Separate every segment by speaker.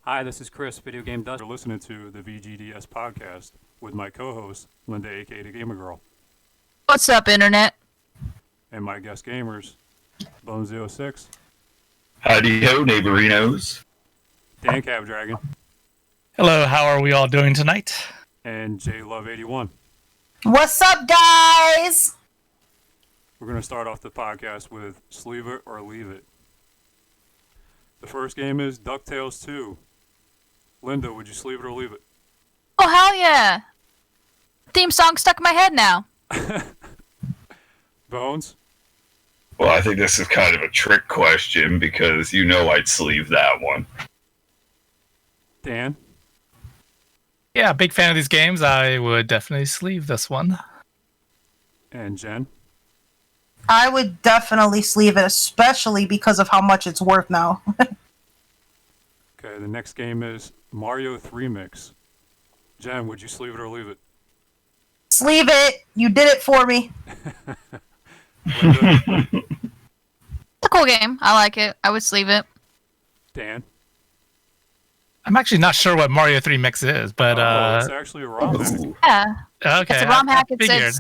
Speaker 1: Hi, this is Chris, Video Game Dust. You're listening to the VGDS podcast with my co-host, Linda, aka the Gamer Girl,
Speaker 2: What's up, Internet?
Speaker 1: and my guest gamers, BonesZ06,
Speaker 3: Howdy ho, neighborinos.
Speaker 1: DanCavDragon,
Speaker 4: Hello, how are we all doing tonight?
Speaker 1: and Jluv81.
Speaker 5: What's up, guys?
Speaker 1: We're going to start off the podcast with Sleeve It or Leave It. The first game is DuckTales 2. Linda, would you sleeve it or leave it?
Speaker 2: Oh, hell yeah! Theme song stuck in my head now.
Speaker 1: Bones?
Speaker 3: Well, I think this is kind of a trick question because you know I'd sleeve that one.
Speaker 1: Dan?
Speaker 4: Yeah, big fan of these games. I would definitely sleeve this one.
Speaker 1: And Jen?
Speaker 5: I would definitely sleeve it, especially because of how much it's worth now.
Speaker 1: Okay, the next game is Mario 3 Mix. Jen, would you sleeve it or leave it?
Speaker 5: Sleeve it. You did it for me.
Speaker 1: Linda?
Speaker 2: It's a cool game. I like it. I would sleeve it.
Speaker 1: Dan?
Speaker 4: I'm actually not sure what Mario 3 Mix is, but
Speaker 1: It's actually a ROM hack.
Speaker 3: Ooh.
Speaker 2: Yeah.
Speaker 4: okay.
Speaker 2: It's a ROM hack.
Speaker 4: I
Speaker 2: It's
Speaker 4: figured.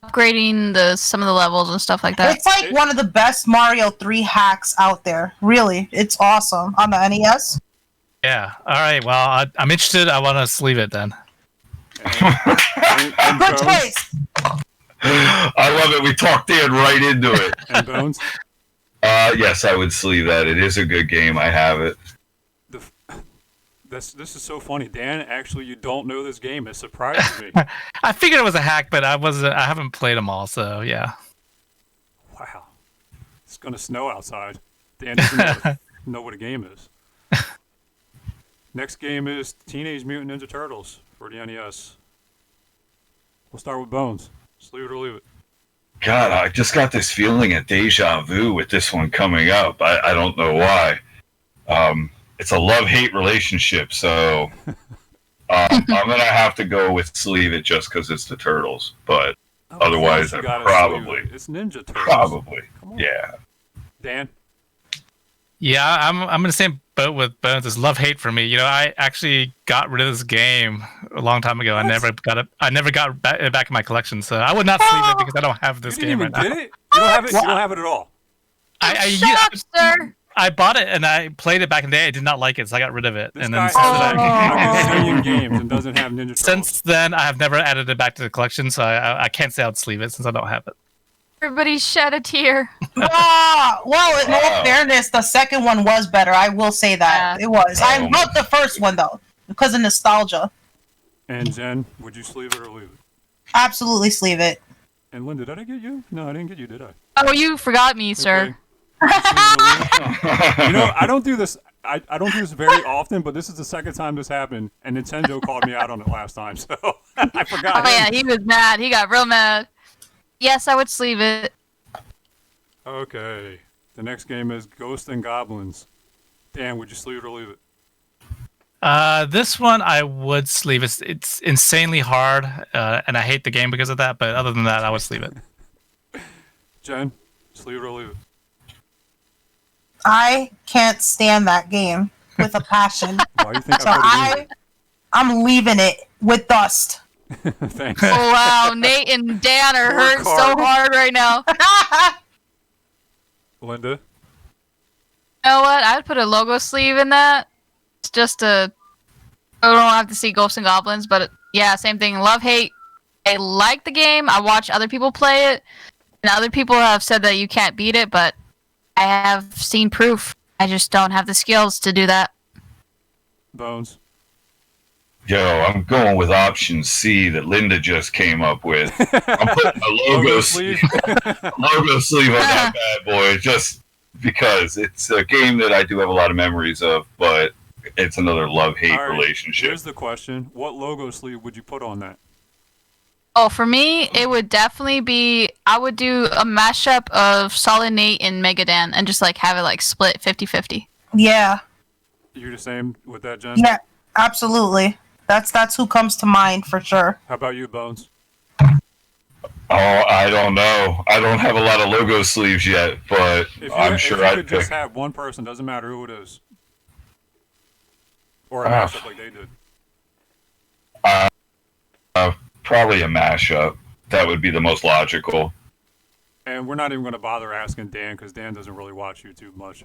Speaker 2: upgrading some of the levels and stuff like that.
Speaker 5: It's like one of the best Mario 3 hacks out there. Really. It's awesome. On the NES.
Speaker 4: Yeah. All right. Well, I'm interested. I want to sleeve it then.
Speaker 1: And
Speaker 5: Good
Speaker 1: Bones?
Speaker 5: choice.
Speaker 3: I love it. We talked Dan right into it.
Speaker 1: And Bones?
Speaker 3: Yes, I would sleeve that. It is a good game. I have it.
Speaker 1: This is so funny. Dan, actually, you don't know this game. It surprises me.
Speaker 4: I figured it was a hack, but I haven't played them all, so yeah.
Speaker 1: Wow. It's going to snow outside. Dan doesn't know what a game is. Next game is Teenage Mutant Ninja Turtles for the NES. We'll start with Bones. Sleeve it or leave it.
Speaker 3: God, I just got this feeling of deja vu with this one coming up. I don't know why. It's a love-hate relationship, so I'm going to have to go with sleeve it just because it's the Turtles. But otherwise,
Speaker 1: You
Speaker 3: I
Speaker 1: gotta
Speaker 3: probably,
Speaker 1: sleeve it. It's Ninja Turtles.
Speaker 3: probably,
Speaker 1: Come on.
Speaker 3: yeah.
Speaker 1: Dan?
Speaker 4: Yeah, I'm in the same boat with Bones. It's love-hate for me. You know, I actually got rid of this game a long time ago.
Speaker 1: What?
Speaker 4: I never got it back in my collection, so I would not sleeve it because I don't have this
Speaker 1: You
Speaker 4: game
Speaker 1: didn't
Speaker 4: right
Speaker 1: even
Speaker 4: now.
Speaker 1: get it? You don't have it? You don't have it at all?
Speaker 2: Shut up, sir.
Speaker 4: I bought it and I played it back in the day. I did not like it, so I got rid of it.
Speaker 1: This
Speaker 4: And
Speaker 1: guy
Speaker 4: then
Speaker 1: has
Speaker 4: since,
Speaker 1: like a gazillion games and doesn't have Ninja Turtles.
Speaker 4: since then, I have never added it back to the collection, so I can't say I'd sleeve it since I don't have it.
Speaker 2: Everybody shed a tear.
Speaker 5: Well, in all fairness, the second one was better. I will say that.
Speaker 2: Yeah.
Speaker 5: It was. I loved the first one, though, because of nostalgia.
Speaker 1: And Jen, would you sleeve it or leave it?
Speaker 5: Absolutely sleeve it.
Speaker 1: And Linda, did I get you? No, I didn't get you, did I?
Speaker 2: Oh, you forgot me, sir.
Speaker 1: Okay. You know, I don't do this. I don't do this very often, but this is the second time this happened, and Nintendo called me out on it last time, so I forgot.
Speaker 2: Oh, yeah, he was mad. He got real mad. Yes, I would sleeve it.
Speaker 1: Okay, the next game is Ghosts and Goblins. Dan, would you sleeve it or leave it?
Speaker 4: This one I would sleeve. It's insanely hard, and I hate the game because of that. But other than that, I would sleeve it.
Speaker 1: Jen, sleeve it or leave it?
Speaker 5: I can't stand that game with a passion.
Speaker 1: Why do you think
Speaker 5: So
Speaker 1: I
Speaker 5: I'm leaving it with dust.
Speaker 1: put it in? Thanks.
Speaker 2: Oh, wow. Nate and Dan are
Speaker 1: Poor
Speaker 2: hurting so
Speaker 1: Carl.
Speaker 2: hard right now.
Speaker 1: Linda,
Speaker 2: You know what? I'd put a logo sleeve in that. It's just I don't have to see Ghosts and Goblins, but yeah, same thing. Love, hate. I like the game. I watch other people play it, and other people have said that you can't beat it, but I have seen proof. I just don't have the skills to do that.
Speaker 1: Bones.
Speaker 3: Yo, I'm going with option C that Linda just came up with. I'm putting a logo sleeve on that bad boy just because it's a game that I do have a lot of memories of, but it's another love-hate
Speaker 1: All right,
Speaker 3: relationship.
Speaker 1: Here's the question: what logo sleeve would you put on that?
Speaker 2: Oh, for me, it would definitely be. I would do a mashup of Solid Nate and Megadan and just like have it like split 50-50.
Speaker 5: Yeah.
Speaker 1: You're the same with that, Jen?
Speaker 5: Yeah, absolutely. That's who comes to mind for sure.
Speaker 1: How about you, Bones?
Speaker 3: Oh, I don't know. I don't have a lot of logo sleeves yet, but I'm sure
Speaker 1: if you
Speaker 3: I'd
Speaker 1: could
Speaker 3: pick.
Speaker 1: just have one person, doesn't matter who it is. Or a mashup like they did.
Speaker 3: Probably a mashup. That would be the most logical.
Speaker 1: And we're not even going to bother asking Dan because Dan doesn't really watch YouTube much.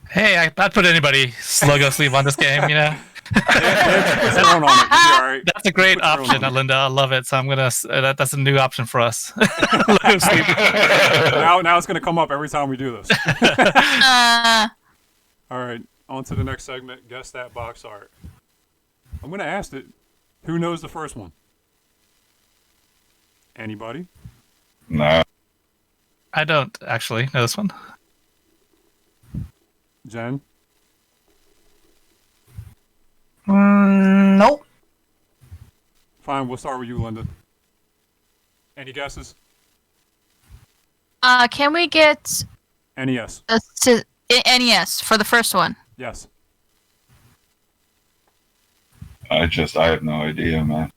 Speaker 4: Hey, I'd put anybody logo sleeve on this game, you know?
Speaker 1: Dan puts their own on it. You'll be all right.
Speaker 4: That's a great
Speaker 1: Put your own
Speaker 4: option,
Speaker 1: on it.
Speaker 4: Linda. I love it. So I'm gonna. That's a new option for us. Logo sleeve.
Speaker 1: Now it's going to come up every time we do this.
Speaker 2: Uh,
Speaker 1: All right, on to the next segment. Guess that box art. I'm going to ask it. Who knows the first one? Anybody?
Speaker 3: No.
Speaker 4: I don't actually know this one.
Speaker 1: Jen?
Speaker 5: Nope.
Speaker 1: Fine, we'll start with you, Linda. Any guesses?
Speaker 2: can we get
Speaker 1: NES.
Speaker 2: NES for the first one?
Speaker 1: Yes.
Speaker 3: I have no idea, man.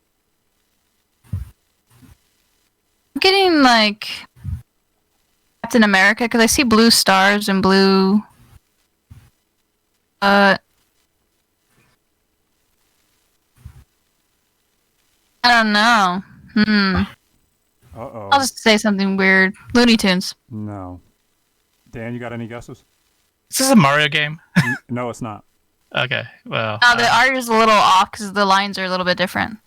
Speaker 2: I'm getting like Captain America because I see blue stars and blue. I don't know.
Speaker 1: Uh-oh.
Speaker 2: I'll just say something weird. Looney Tunes.
Speaker 1: No. Dan, you got any guesses?
Speaker 4: Is this a Mario game?
Speaker 1: No, it's not.
Speaker 4: Okay, well.
Speaker 2: Oh, the art is a little off because the lines are a little bit different.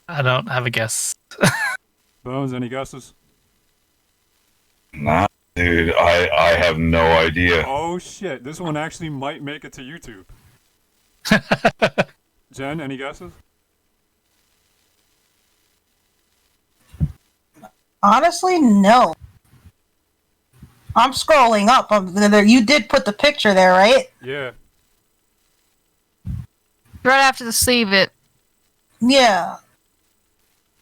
Speaker 4: I don't have a guess.
Speaker 1: Bones, any guesses?
Speaker 3: Nah, dude, I have no idea.
Speaker 1: Oh, shit. This one actually might make it to YouTube. Jen, any guesses?
Speaker 5: Honestly, no. I'm scrolling up. You did put the picture there, right?
Speaker 1: Yeah.
Speaker 2: Right after the sleeve, it
Speaker 5: Yeah.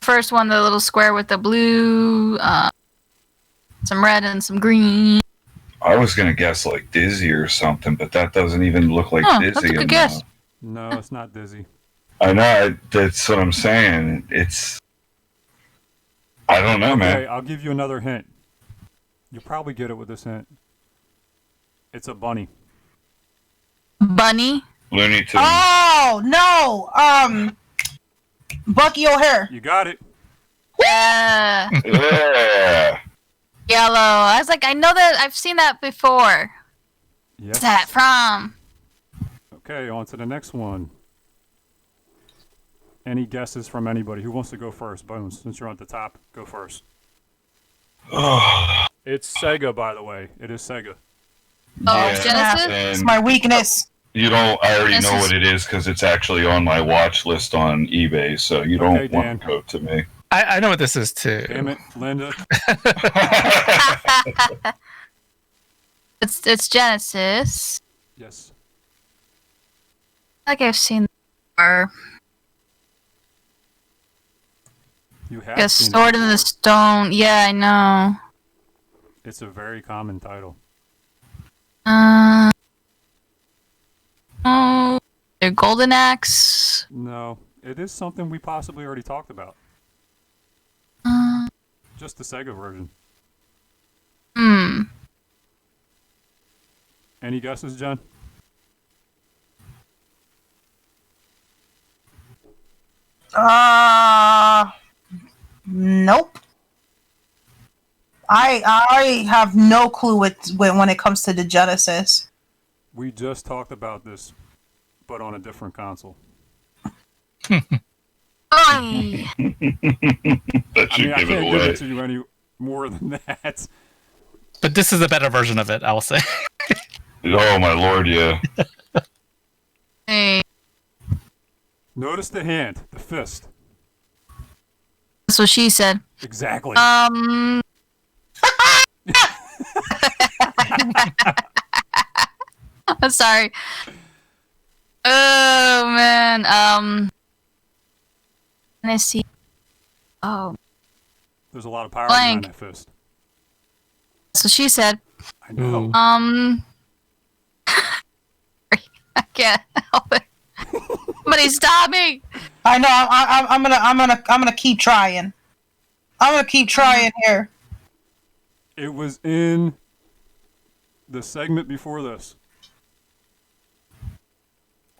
Speaker 2: first one, the little square with the blue, some red and some green.
Speaker 3: I was gonna guess like Dizzy or something, but that doesn't even look like
Speaker 2: Huh,
Speaker 3: Dizzy.
Speaker 2: that's a good
Speaker 3: enough.
Speaker 2: guess.
Speaker 1: No, it's not Dizzy.
Speaker 3: I know. That's what I'm saying. I don't know,
Speaker 1: Okay,
Speaker 3: man.
Speaker 1: I'll give you another hint. You'll probably get it with this hint. It's a bunny.
Speaker 2: Bunny.
Speaker 3: Looney Tunes.
Speaker 5: Oh no. Bucky O'Hare.
Speaker 1: You got it.
Speaker 2: Yeah.
Speaker 3: Yeah.
Speaker 2: Yellow. I was like, I know that. I've seen that before.
Speaker 1: Yes.
Speaker 2: What's that from?
Speaker 1: Okay, on to the next one. Any guesses from anybody? Who wants to go first? Bones, since you're on the top, go first. It's Sega, by the way. It is Sega.
Speaker 2: Oh,
Speaker 3: Yeah,
Speaker 2: Genesis?
Speaker 5: It's
Speaker 3: and
Speaker 5: my weakness.
Speaker 3: you don't. I already know
Speaker 2: Genesis.
Speaker 3: what it is because it's actually on my watch list on eBay. So you don't
Speaker 1: Okay,
Speaker 3: want
Speaker 1: Dan.
Speaker 3: to go to me.
Speaker 4: I know what this is too.
Speaker 1: Damn it, Linda.
Speaker 2: It's Genesis.
Speaker 1: Yes.
Speaker 2: Like I've seen before.
Speaker 1: You have
Speaker 2: Like a
Speaker 1: seen it
Speaker 2: Sword in the
Speaker 1: before.
Speaker 2: Stone. Yeah, I know.
Speaker 1: It's a very common title.
Speaker 2: Oh, their Golden Axe.
Speaker 1: No, it is something we possibly already talked about.
Speaker 2: Uh,
Speaker 1: Just the Sega version.
Speaker 2: hmm.
Speaker 1: Any guesses, Jen?
Speaker 5: Nope. I have no clue when it comes to the Genesis.
Speaker 1: We just talked about this, but on a different console.
Speaker 2: Oy.
Speaker 3: That
Speaker 1: I
Speaker 3: should
Speaker 1: mean, I
Speaker 3: give
Speaker 1: can't
Speaker 3: it
Speaker 1: give
Speaker 3: away.
Speaker 1: it to you any more than that.
Speaker 4: But this is a better version of it, I will say.
Speaker 3: Oh my lord, yeah.
Speaker 2: Hey,
Speaker 1: Notice the hand, the fist.
Speaker 2: that's what she said.
Speaker 1: Exactly.
Speaker 2: I'm sorry. Oh man. Let me see. Oh,
Speaker 1: There's a lot of power
Speaker 2: blank.
Speaker 1: behind that fist.
Speaker 2: that's what she said.
Speaker 1: I know.
Speaker 4: Ooh.
Speaker 2: I can't help it. Somebody stop me!
Speaker 5: I know. I'm gonna keep trying. I'm gonna keep trying here.
Speaker 1: It was in the segment before this.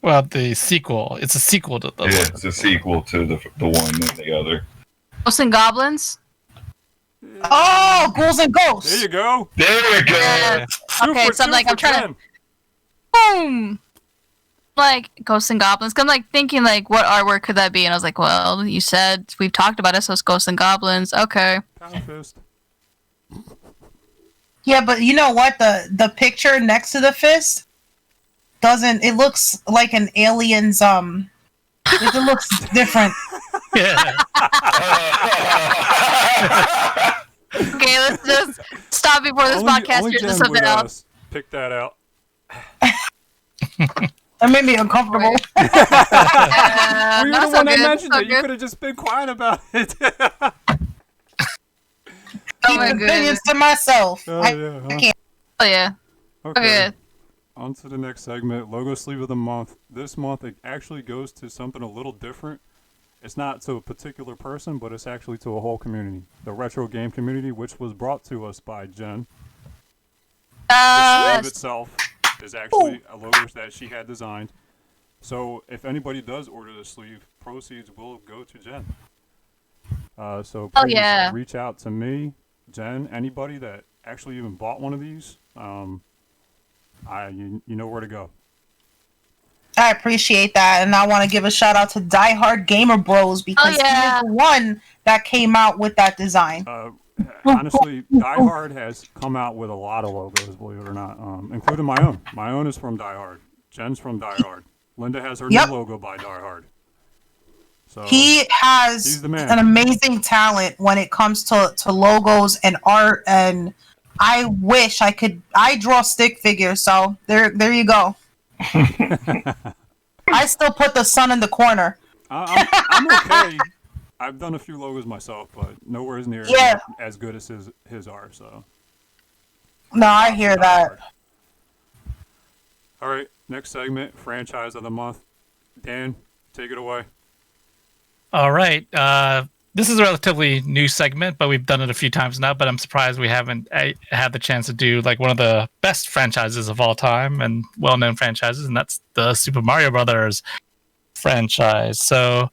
Speaker 4: Well, the sequel. It's a sequel to the.
Speaker 3: Yeah, it's a sequel to the one and the other.
Speaker 2: Ghosts and Goblins.
Speaker 5: Oh, Ghouls and
Speaker 1: There
Speaker 5: Ghosts.
Speaker 1: you go.
Speaker 3: There we go.
Speaker 2: Yeah.
Speaker 1: Two
Speaker 2: Okay,
Speaker 1: for
Speaker 2: so I'm
Speaker 1: two
Speaker 2: like,
Speaker 1: for
Speaker 2: I'm trying to-
Speaker 1: Jen.
Speaker 2: Boom. Like Ghosts and Goblins. 'Cause I'm like thinking like, what artwork could that be? And I was like, well, you said we've talked about it, so it's Ghosts and Goblins. Okay.
Speaker 1: Pound fist.
Speaker 5: Yeah, but you know what? The picture next to the fist doesn't. It looks like an alien's. It looks different.
Speaker 4: Yeah.
Speaker 2: Okay, let's just stop before this podcast
Speaker 1: only
Speaker 2: turns into
Speaker 1: Jen
Speaker 2: something
Speaker 1: would,
Speaker 2: else.
Speaker 1: pick that out.
Speaker 5: That made me uncomfortable.
Speaker 1: Well, you're the
Speaker 2: that's
Speaker 1: one that
Speaker 2: good.
Speaker 1: mentioned
Speaker 2: So
Speaker 1: it. You
Speaker 2: good.
Speaker 1: could have just been quiet about it.
Speaker 2: Oh my
Speaker 5: Keep opinions
Speaker 2: goodness.
Speaker 5: to myself.
Speaker 1: Oh,
Speaker 5: I
Speaker 1: yeah, huh?
Speaker 5: can't.
Speaker 2: Oh yeah.
Speaker 1: Okay.
Speaker 2: Okay.
Speaker 1: On to the next segment, logo sleeve of the month. This month it actually goes to something a little different. It's not to a particular person, but it's actually to a whole community. The retro game community, which was brought to us by Jen. The sleeve itself is actually a logo that she had designed. So if anybody does order the sleeve, proceeds will go to Jen. So
Speaker 2: Oh,
Speaker 1: please
Speaker 2: yeah.
Speaker 1: reach out to me, Jen, anybody that actually even bought one of these. You know where to go.
Speaker 5: I appreciate that, and I want to give a shout out to Die Hard Gamer Bros because
Speaker 2: yeah.
Speaker 5: he is the one that came out with that design.
Speaker 1: Honestly, Die Hard has come out with a lot of logos, believe it or not, including my own. My own is from Die Hard. Jen's from Die Hard. Linda has her
Speaker 5: Yep.
Speaker 1: new logo by Die Hard. So
Speaker 5: He has
Speaker 1: he's the man.
Speaker 5: an amazing talent when it comes to logos and art, and I wish I could. I draw stick figures, so there you go. I still put the sun in the corner.
Speaker 1: I'm okay. I've done a few logos myself, but nowhere as near
Speaker 5: Yeah.
Speaker 1: as good as his are. So
Speaker 5: No, I hear that.
Speaker 1: All right, next segment, franchise of the month. Dan, take it away.
Speaker 4: All right. This is a relatively new segment, but we've done it a few times now. But I'm surprised we haven't had the chance to do like one of the best franchises of all time and well-known franchises, and that's the Super Mario Brothers franchise. So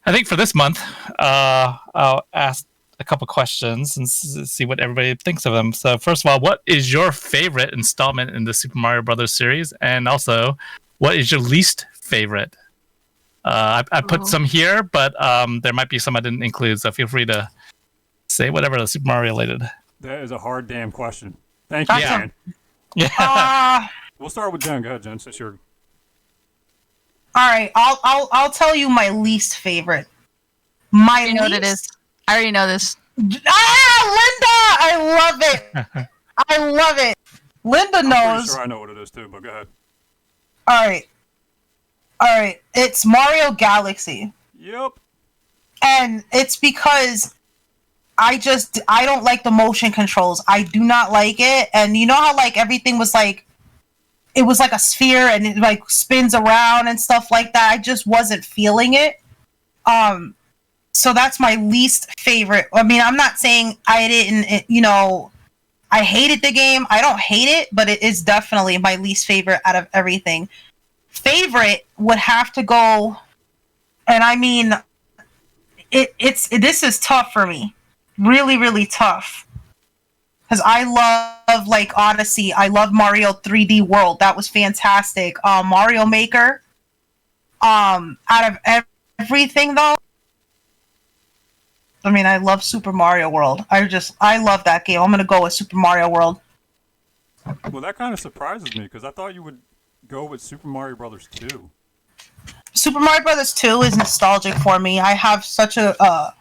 Speaker 4: I think for this month, I'll ask a couple questions and see what everybody thinks of them. So first of all, what is your favorite installment in the Super Mario Brothers series? And also, what is your least favorite? I put some here, but there might be some I didn't include, so feel free to say whatever the Super Mario related.
Speaker 1: That is a hard damn question. Thank you,
Speaker 4: Yeah.
Speaker 1: Dan.
Speaker 4: Yeah.
Speaker 1: We'll start with Jen. Go ahead, Jen, since you're...
Speaker 5: All right, I'll tell you my least favorite. My
Speaker 2: You know what it is. I already know this.
Speaker 5: Linda, I love it. I love it. Linda
Speaker 1: I'm
Speaker 5: knows.
Speaker 1: pretty sure I know what it is, too, but go ahead.
Speaker 5: All right. It's Mario Galaxy.
Speaker 1: Yep.
Speaker 5: And it's because I don't like the motion controls. I do not like it. And you know how like everything was like, it was like a sphere and it like spins around and stuff like that. I just wasn't feeling it. So that's my least favorite. I mean, I'm not saying I didn't, I hated the game. I don't hate it, but it is definitely my least favorite out of everything. Favorite would have to go, and I mean, this is tough for me, really, really tough, because I love like Odyssey. I love Mario 3D World. That was fantastic. Mario Maker. Out of everything though, I mean, I love Super Mario World. I love that game. I'm gonna go with Super Mario World.
Speaker 1: Well, that kind of surprises me, because I thought you would go with Super Mario Brothers 2.
Speaker 5: Super Mario Brothers 2 is nostalgic for me. I have such a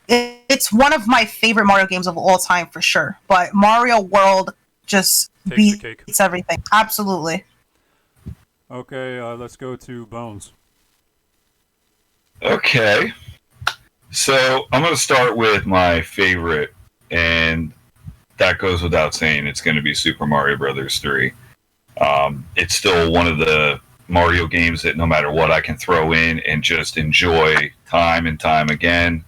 Speaker 5: it's one of my favorite Mario games of all time for sure. But Mario World just
Speaker 1: Takes the cake.
Speaker 5: beats everything. Absolutely.
Speaker 1: Okay, let's go to Bones.
Speaker 3: Okay. So I'm going to start with my favorite, and that goes without saying. It's going to be Super Mario Brothers 3. It's still one of the Mario games that no matter what I can throw in and just enjoy time and time again.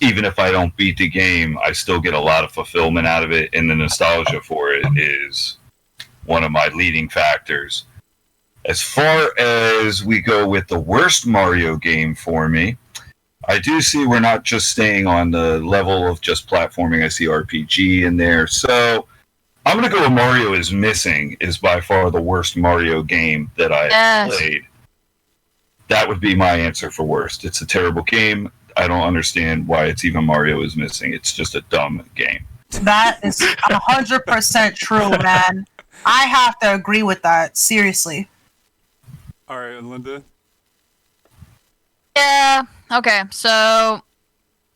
Speaker 3: Even if I don't beat the game, I still get a lot of fulfillment out of it, and the nostalgia for it is one of my leading factors. As far as we go with the worst Mario game for me, I do see we're not just staying on the level of just platforming. I see RPG in there. So I'm going to go with Mario is Missing is by far the worst Mario game that I've played. That would be my answer for worst. It's a terrible game. I don't understand why it's even Mario is Missing. It's just a dumb game.
Speaker 5: That is 100% true, man. I have to agree with that. Seriously.
Speaker 1: All right, and Linda.
Speaker 2: Yeah. Okay. So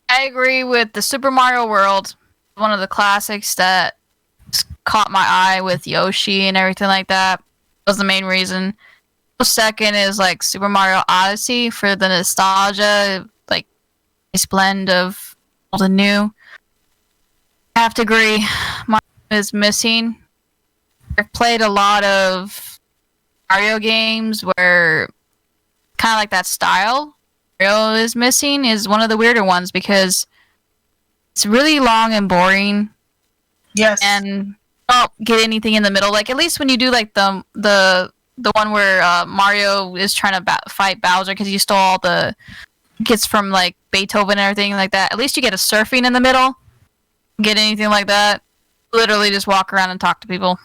Speaker 2: I agree with the Super Mario World, one of the classics that caught my eye with Yoshi and everything like that. Was the main reason. Second is like Super Mario Odyssey for the nostalgia, like this blend of old and new. I have to agree, Mario is Missing. I've played a lot of Mario games where kind of like that style. Mario is Missing is one of the weirder ones because it's really long and boring.
Speaker 5: Yes.
Speaker 2: And don't get anything in the middle. Like at least when you do like the one where Mario is trying to fight Bowser because you stole all the gifts from like Beethoven and everything like that. At least you get a surfing in the middle. Get anything like that? Literally just walk around and talk to people.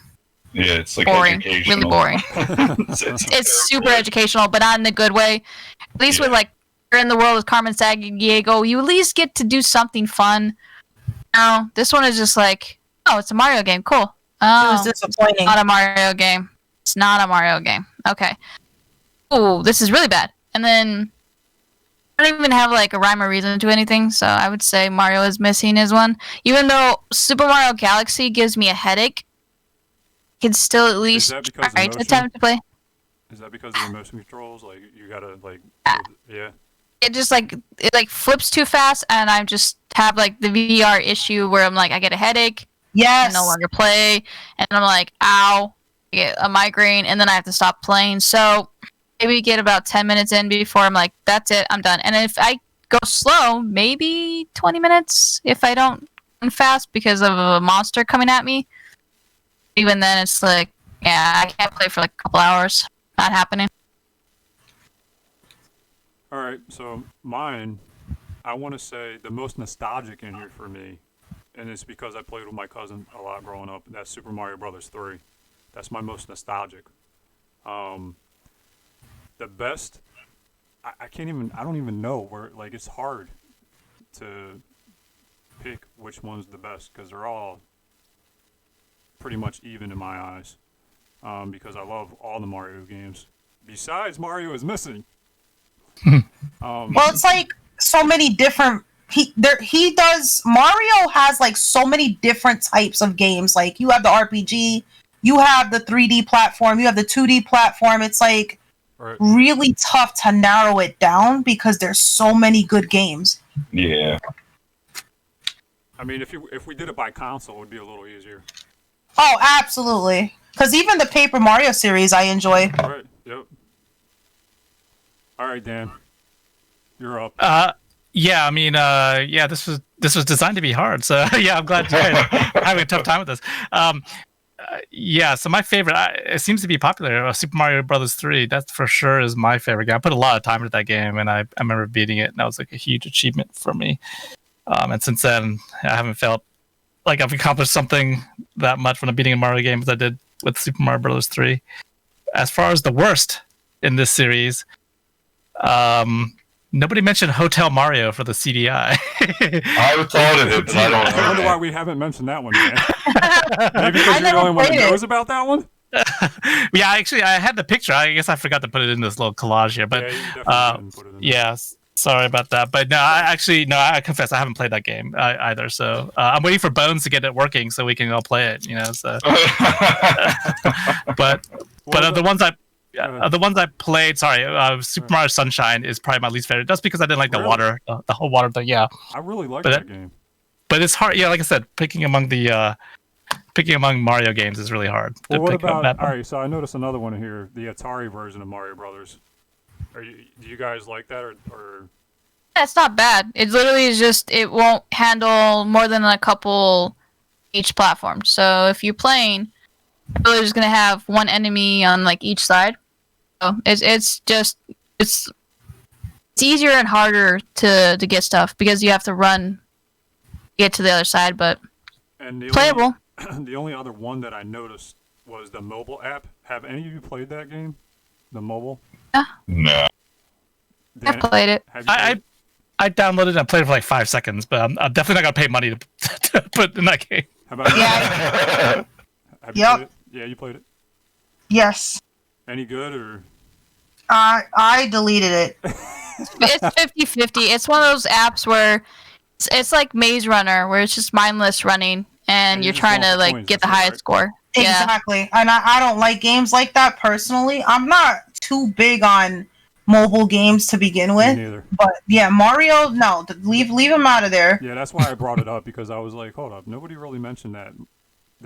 Speaker 3: Yeah, it's like
Speaker 2: boring,
Speaker 3: educational.
Speaker 2: really boring. It's super educational, but not in a good way. At least with like you're in the world with Carmen Sandiego, you at least get to do something fun. No, this one is just like, oh, it's a Mario game. Cool. Oh,
Speaker 5: It was disappointing.
Speaker 2: It's not a Mario game. It's not a Mario game. Okay. Ooh, this is really bad. And then I don't even have like a rhyme or reason to anything, so I would say Mario is Missing is one. Even though Super Mario Galaxy gives me a headache, I can still at least try to attempt to play.
Speaker 1: Is that because of the motion controls? Like you gotta like, yeah.
Speaker 2: It just like flips too fast, and I just have like the VR issue where I'm like I get a headache.
Speaker 5: Yes.
Speaker 2: I no longer play, and I'm like, ow, I get a migraine, and then I have to stop playing. So maybe get about 10 minutes in before I'm like, that's it, I'm done. And if I go slow, maybe 20 minutes if I don't run fast because of a monster coming at me. Even then, it's like, yeah, I can't play for like a couple hours. Not happening.
Speaker 1: All right, so mine, I want to say the most nostalgic in here for me, and it's because I played with my cousin a lot growing up. That's Super Mario Brothers 3. That's my most nostalgic. The best, I don't even know where, like, it's hard to pick which one's the best because they're all pretty much even in my eyes because I love all the Mario games. Besides Mario is Missing.
Speaker 5: Well, it's like so many different. Mario has like so many different types of games. Like you have the RPG, you have the 3D platform, you have the 2D platform. It's like really tough to narrow it down because there's so many good games.
Speaker 3: Yeah.
Speaker 1: I mean, if we did it by console, it would be a little easier.
Speaker 5: Oh, absolutely. Because even the Paper Mario series, I enjoy.
Speaker 1: All right. Yep. All right, Dan. You're up.
Speaker 4: Yeah, I mean, this was designed to be hard. So yeah, I'm glad you're having a tough time with this. Yeah, so my favorite, it seems to be popular. Super Mario Brothers 3, that for sure is my favorite game. I put a lot of time into that game, and I remember beating it, and that was like a huge achievement for me. And since then, I haven't felt like I've accomplished something that much when I'm beating a Mario game as I did with Super Mario Brothers 3. As far as the worst in this series, nobody mentioned Hotel Mario for the CDI.
Speaker 3: I thought of it, but I don't know.
Speaker 1: I wonder why we haven't mentioned that one yet. Maybe because you're the only one who knows about that one?
Speaker 4: Yeah, actually, I had the picture. I guess I forgot to put it in this little collage here. But
Speaker 1: yeah, you definitely didn't put it in.
Speaker 4: Yeah, sorry about that. But no, I confess I haven't played that game either. So I'm waiting for Bones to get it working so we can all play it. You know, so. but the ones I played, Super Mario Sunshine is probably my least favorite, just because I didn't like the water, the whole water thing. Yeah,
Speaker 1: I really like that game.
Speaker 4: But it's hard. Yeah, like I said, picking among Mario games is really hard.
Speaker 1: Well, what about? All right, so I noticed another one here, the Atari version of Mario Brothers. Do you guys like that, or?
Speaker 2: Yeah, it's not bad. It literally is just it won't handle more than a couple each platform. So if you're playing, you're really just gonna have one enemy on like each side. It's just it's easier and harder to get stuff because you have to run to get to the other side, but
Speaker 1: And
Speaker 2: playable.
Speaker 1: The only other one that I noticed was the mobile app. Have any of you played that game? The mobile?
Speaker 3: No.
Speaker 2: I played it.
Speaker 1: Have you played
Speaker 4: I downloaded it and played it for like 5 seconds, but I'm definitely not gonna pay money to put in that game.
Speaker 1: How about you?
Speaker 5: Yeah.
Speaker 1: Have you
Speaker 5: Yep.
Speaker 1: played it? Yeah, you played it.
Speaker 5: Yes.
Speaker 1: Any good or?
Speaker 5: I deleted it.
Speaker 2: It's 50-50. It's one of those apps where it's like Maze Runner, where it's just mindless running, and
Speaker 1: And
Speaker 2: you're
Speaker 1: you just
Speaker 2: trying
Speaker 1: roll
Speaker 2: to
Speaker 1: the
Speaker 2: like
Speaker 1: coins,
Speaker 2: get the
Speaker 1: that's it,
Speaker 2: highest
Speaker 1: right?
Speaker 2: score. Yeah.
Speaker 5: Exactly. And I don't like games like that personally. I'm not too big on mobile games to begin
Speaker 1: Me
Speaker 5: with.
Speaker 1: neither.
Speaker 5: But yeah, Mario, no, leave him out of there.
Speaker 1: Yeah, that's why I brought it up because I was like, hold up, nobody really mentioned that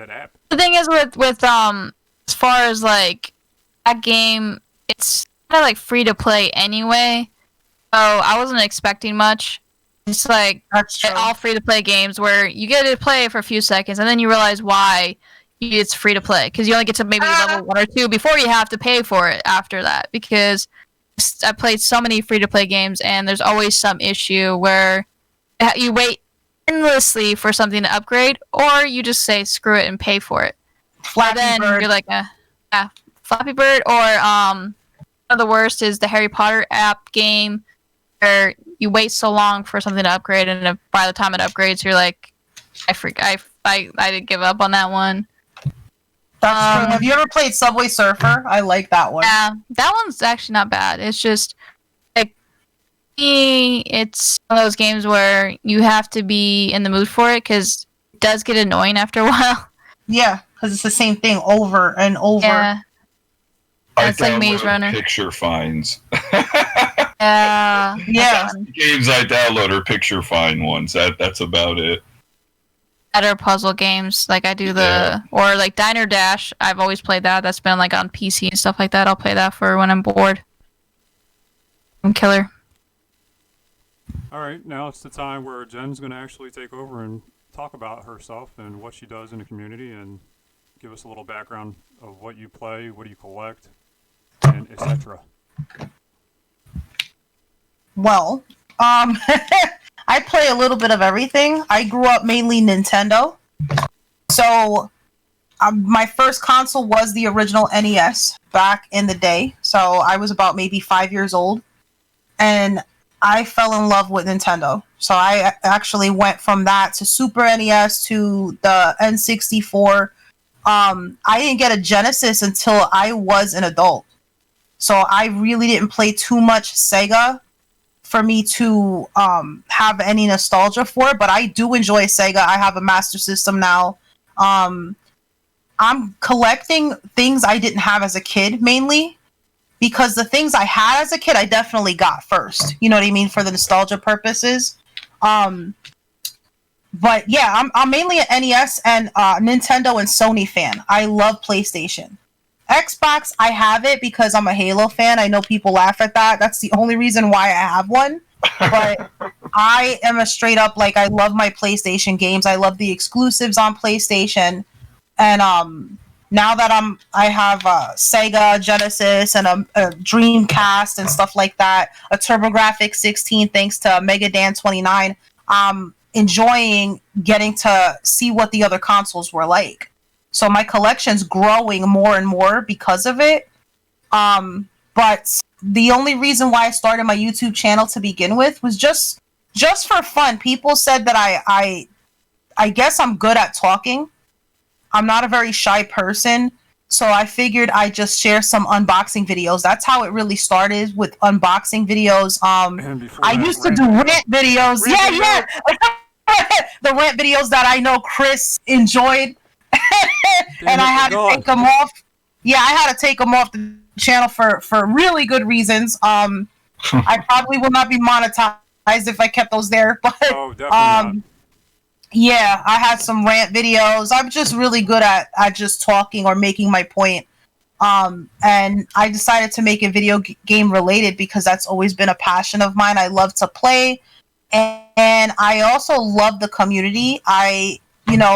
Speaker 1: app.
Speaker 2: The thing is with as far as like that game, it's kind of like free to play anyway. So I wasn't expecting much. It's like
Speaker 5: That's true.
Speaker 2: all free to play games where you get to play it for a few seconds and then you realize why it's free to play because you only get to maybe level 1 or 2 before you have to pay for it after that. Because I played so many free to play games and there's always some issue where you wait endlessly for something to upgrade, or you just say screw it and pay for it.
Speaker 5: Flappy
Speaker 2: Then
Speaker 5: Bird.
Speaker 2: you're like, Flappy Bird, or one of the worst is the Harry Potter app game, where you wait so long for something to upgrade, and by the time it upgrades, you're like, I did give up on that one.
Speaker 5: That's true. Have you ever played Subway Surfer? I like that one.
Speaker 2: Yeah, that one's actually not bad. It's just like it's one of those games where you have to be in the mood for it because it does get annoying after a while.
Speaker 5: Yeah, because it's the same thing over and over.
Speaker 2: Yeah,
Speaker 3: I
Speaker 2: It's like Maze
Speaker 3: downloaded
Speaker 2: Runner.
Speaker 3: Picture finds.
Speaker 2: yeah.
Speaker 5: Yeah.
Speaker 3: Games I download are picture find ones. That's about it.
Speaker 2: Better puzzle games like I do or like Diner Dash. I've always played that. That's been like on PC and stuff like that. I'll play that for when I'm bored. I'm killer.
Speaker 1: All right, now it's the time where Jen's going to actually take over and talk about herself and what she does in the community and give us a little background of what you play, what do you collect, and etc.
Speaker 5: Well, I play a little bit of everything. I grew up mainly Nintendo. So my first console was the original NES back in the day. So I was about maybe 5 years old. And I fell in love with Nintendo. So I actually went from that to Super NES to the N64. I didn't get a Genesis until I was an adult. So I really didn't play too much Sega for me to have any nostalgia for it, but I do enjoy Sega. I have a Master System now. I'm collecting things I didn't have as a kid, mainly because the things I had as a kid, I definitely got first. You know what I mean? For the nostalgia purposes. But yeah, I'm mainly an NES and Nintendo and Sony fan. I love PlayStation. Xbox, I have it because I'm a Halo fan. I know people laugh at that. That's the only reason why I have one. But I am a straight up, like, I love my PlayStation games. I love the exclusives on PlayStation. And now that I have Sega, Genesis, and a Dreamcast and stuff like that, a TurboGrafx 16 thanks to Mega Dan 29, I'm enjoying getting to see what the other consoles were like. So my collection's growing more and more because of it. But the only reason why I started my YouTube channel to begin with was just for fun. People said that I guess I'm good at talking. I'm not a very shy person. So I figured I'd just share some unboxing videos. That's how it really started, with unboxing videos. I used to do rant videos. Yeah. The rant videos that I know Chris enjoyed. And I had to take them off. Yeah, I had to take them off the channel for really good reasons. I probably will not be monetized if I kept those there. But
Speaker 1: definitely not.
Speaker 5: Yeah, I had some rant videos. I'm just really good at just talking or making my point. And I decided to make it video game related because that's always been a passion of mine. I love to play, and I also love the community. I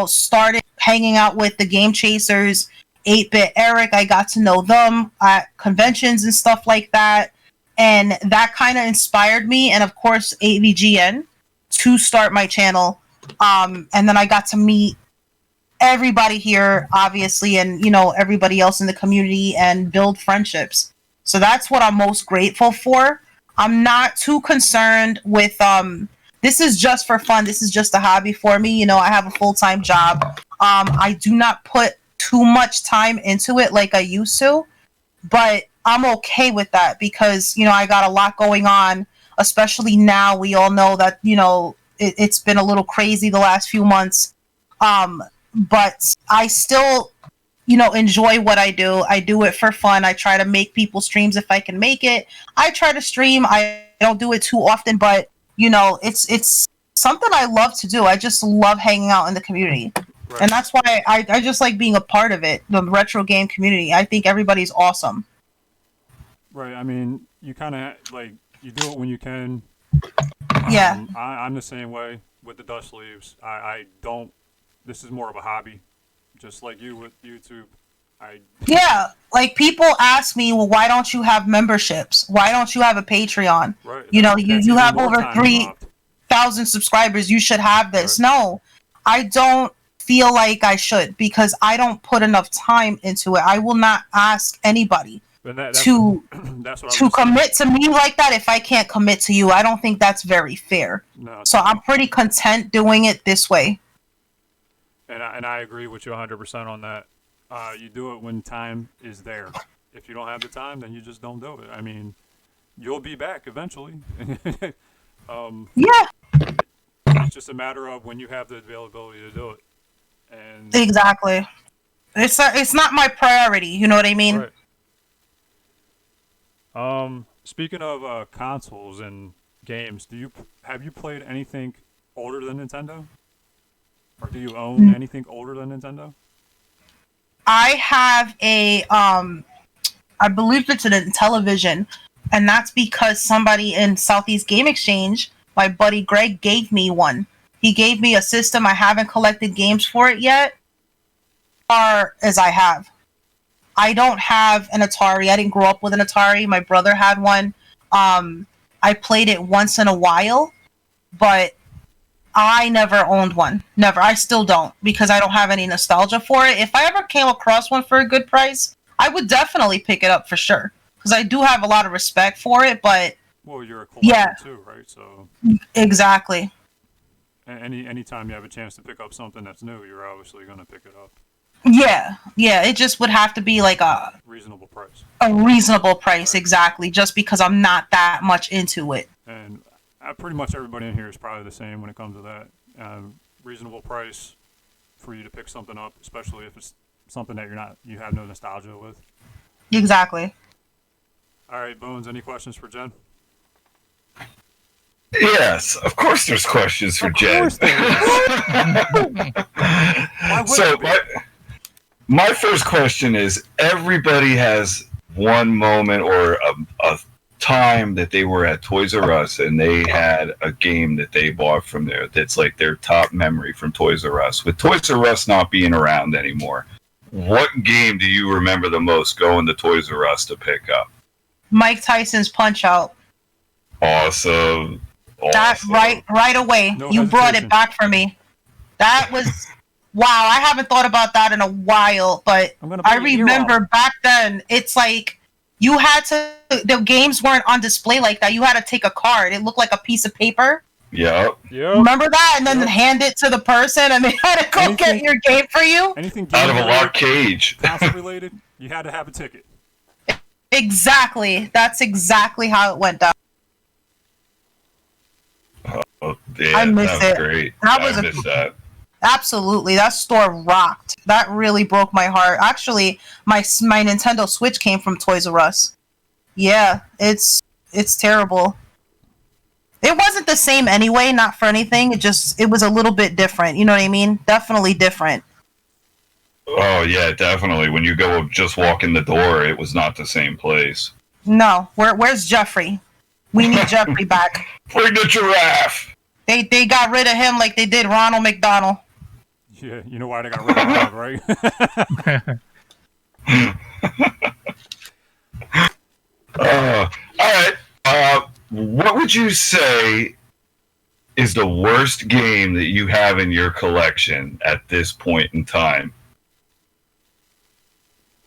Speaker 5: started hanging out with the Game Chasers 8-Bit Eric. I got to know them at conventions and stuff like that. And that kind of inspired me. And of course, AVGN to start my channel. And then I got to meet everybody here, obviously, and, you know, everybody else in the community and build friendships. So that's what I'm most grateful for. I'm not too concerned with, this is just for fun. This is just a hobby for me. You know, I have a full-time job. I do not put too much time into it like I used to, but I'm okay with that because, you know, I got a lot going on, especially now. We all know that, you know, it's been a little crazy the last few months. But I still, you know, enjoy what I do. I do it for fun. I try to make people streams if I can make it. I try to stream. I don't do it too often, but, you know, it's something I love to do. I just love hanging out in the community. Right. And that's why I just like being a part of it, the retro game community. I think everybody's awesome.
Speaker 1: Right. I mean, you kind of, like, you do it when you can.
Speaker 5: Yeah.
Speaker 1: I'm the same way with the dust sleeves. I don't. This is more of a hobby, just like you with YouTube.
Speaker 5: Yeah, like people ask me, well, why don't you have memberships? Why don't you have a Patreon?
Speaker 1: Right.
Speaker 5: You know, you have over 3,000 subscribers. You should have this. Right. No, I don't feel like I should because I don't put enough time into it. I will not ask anybody to commit to me like that if I can't commit to you. I don't think that's very fair. No, so I'm pretty content doing it this way.
Speaker 1: And I agree with you 100% on that. You do it when time is there. If you don't have the time, then you just don't do it. I mean, you'll be back eventually.
Speaker 5: Yeah.
Speaker 1: It's just a matter of when you have the availability to do it. And
Speaker 5: exactly. It's not my priority. You know what I mean?
Speaker 1: Right. Speaking of consoles and games, have you played anything older than Nintendo? Or do you own anything older than Nintendo?
Speaker 5: I have a, I believe it's a television, and that's because somebody in Southeast Game Exchange, my buddy Greg, gave me one. He gave me a system. I haven't collected games for it yet, or as I have. I don't have an Atari. I didn't grow up with an Atari. My brother had one. I played it once in a while, but I never owned one. Never. I still don't because I don't have any nostalgia for it. If I ever came across one for a good price, I would definitely pick it up for sure because I do have a lot of respect for it. But
Speaker 1: well, you're a collector too, right? So
Speaker 5: exactly.
Speaker 1: Anytime you have a chance to pick up something that's new, you're obviously going to pick it up.
Speaker 5: Yeah. It just would have to be like a
Speaker 1: reasonable price.
Speaker 5: A reasonable price, right. Exactly. Just because I'm not that much into it.
Speaker 1: And pretty much everybody in here is probably the same when it comes to that. Reasonable price for you to pick something up, especially if it's something that you have no nostalgia with.
Speaker 5: Exactly.
Speaker 1: All right, Bones, any questions for Jen?
Speaker 3: Yes, of course there's questions for Jen. So my first question is, everybody has one moment or a time that they were at Toys R Us and they had a game that they bought from there that's like their top memory from Toys R Us. With Toys R Us not being around anymore, what game do you remember the most going to Toys R Us to pick up?
Speaker 5: Mike Tyson's Punch-Out.
Speaker 3: Awesome.
Speaker 5: That right away. No you hesitation. Brought it back for me. That was wow. I haven't thought about that in a while, but I remember back then. It's like you had to. The games weren't on display like that. You had to take a card. It looked like a piece of paper.
Speaker 3: Yep.
Speaker 5: Remember that, and then hand it to the person, and they had to go get your game for you.
Speaker 1: Anything
Speaker 3: out of a locked cage.
Speaker 1: Console related, you had to have a ticket.
Speaker 5: Exactly. That's exactly how it went down.
Speaker 3: Oh, yeah,
Speaker 5: I miss it.
Speaker 3: Great.
Speaker 5: I
Speaker 3: miss that.
Speaker 5: Absolutely, that store rocked. That really broke my heart. Actually, my Nintendo Switch came from Toys R Us. Yeah, it's terrible. It wasn't the same anyway, not for anything. It was a little bit different. You know what I mean? Definitely different.
Speaker 3: Oh yeah, definitely. When you just walk in the door, it was not the same place.
Speaker 5: No, where's Jeffrey? We need Jeffrey back.
Speaker 3: Bring the giraffe.
Speaker 5: They got rid of him like they did Ronald McDonald.
Speaker 1: Yeah, you know why they got rid of Ronald, right?
Speaker 3: All right. What would you say is the worst game that you have in your collection at this point in time?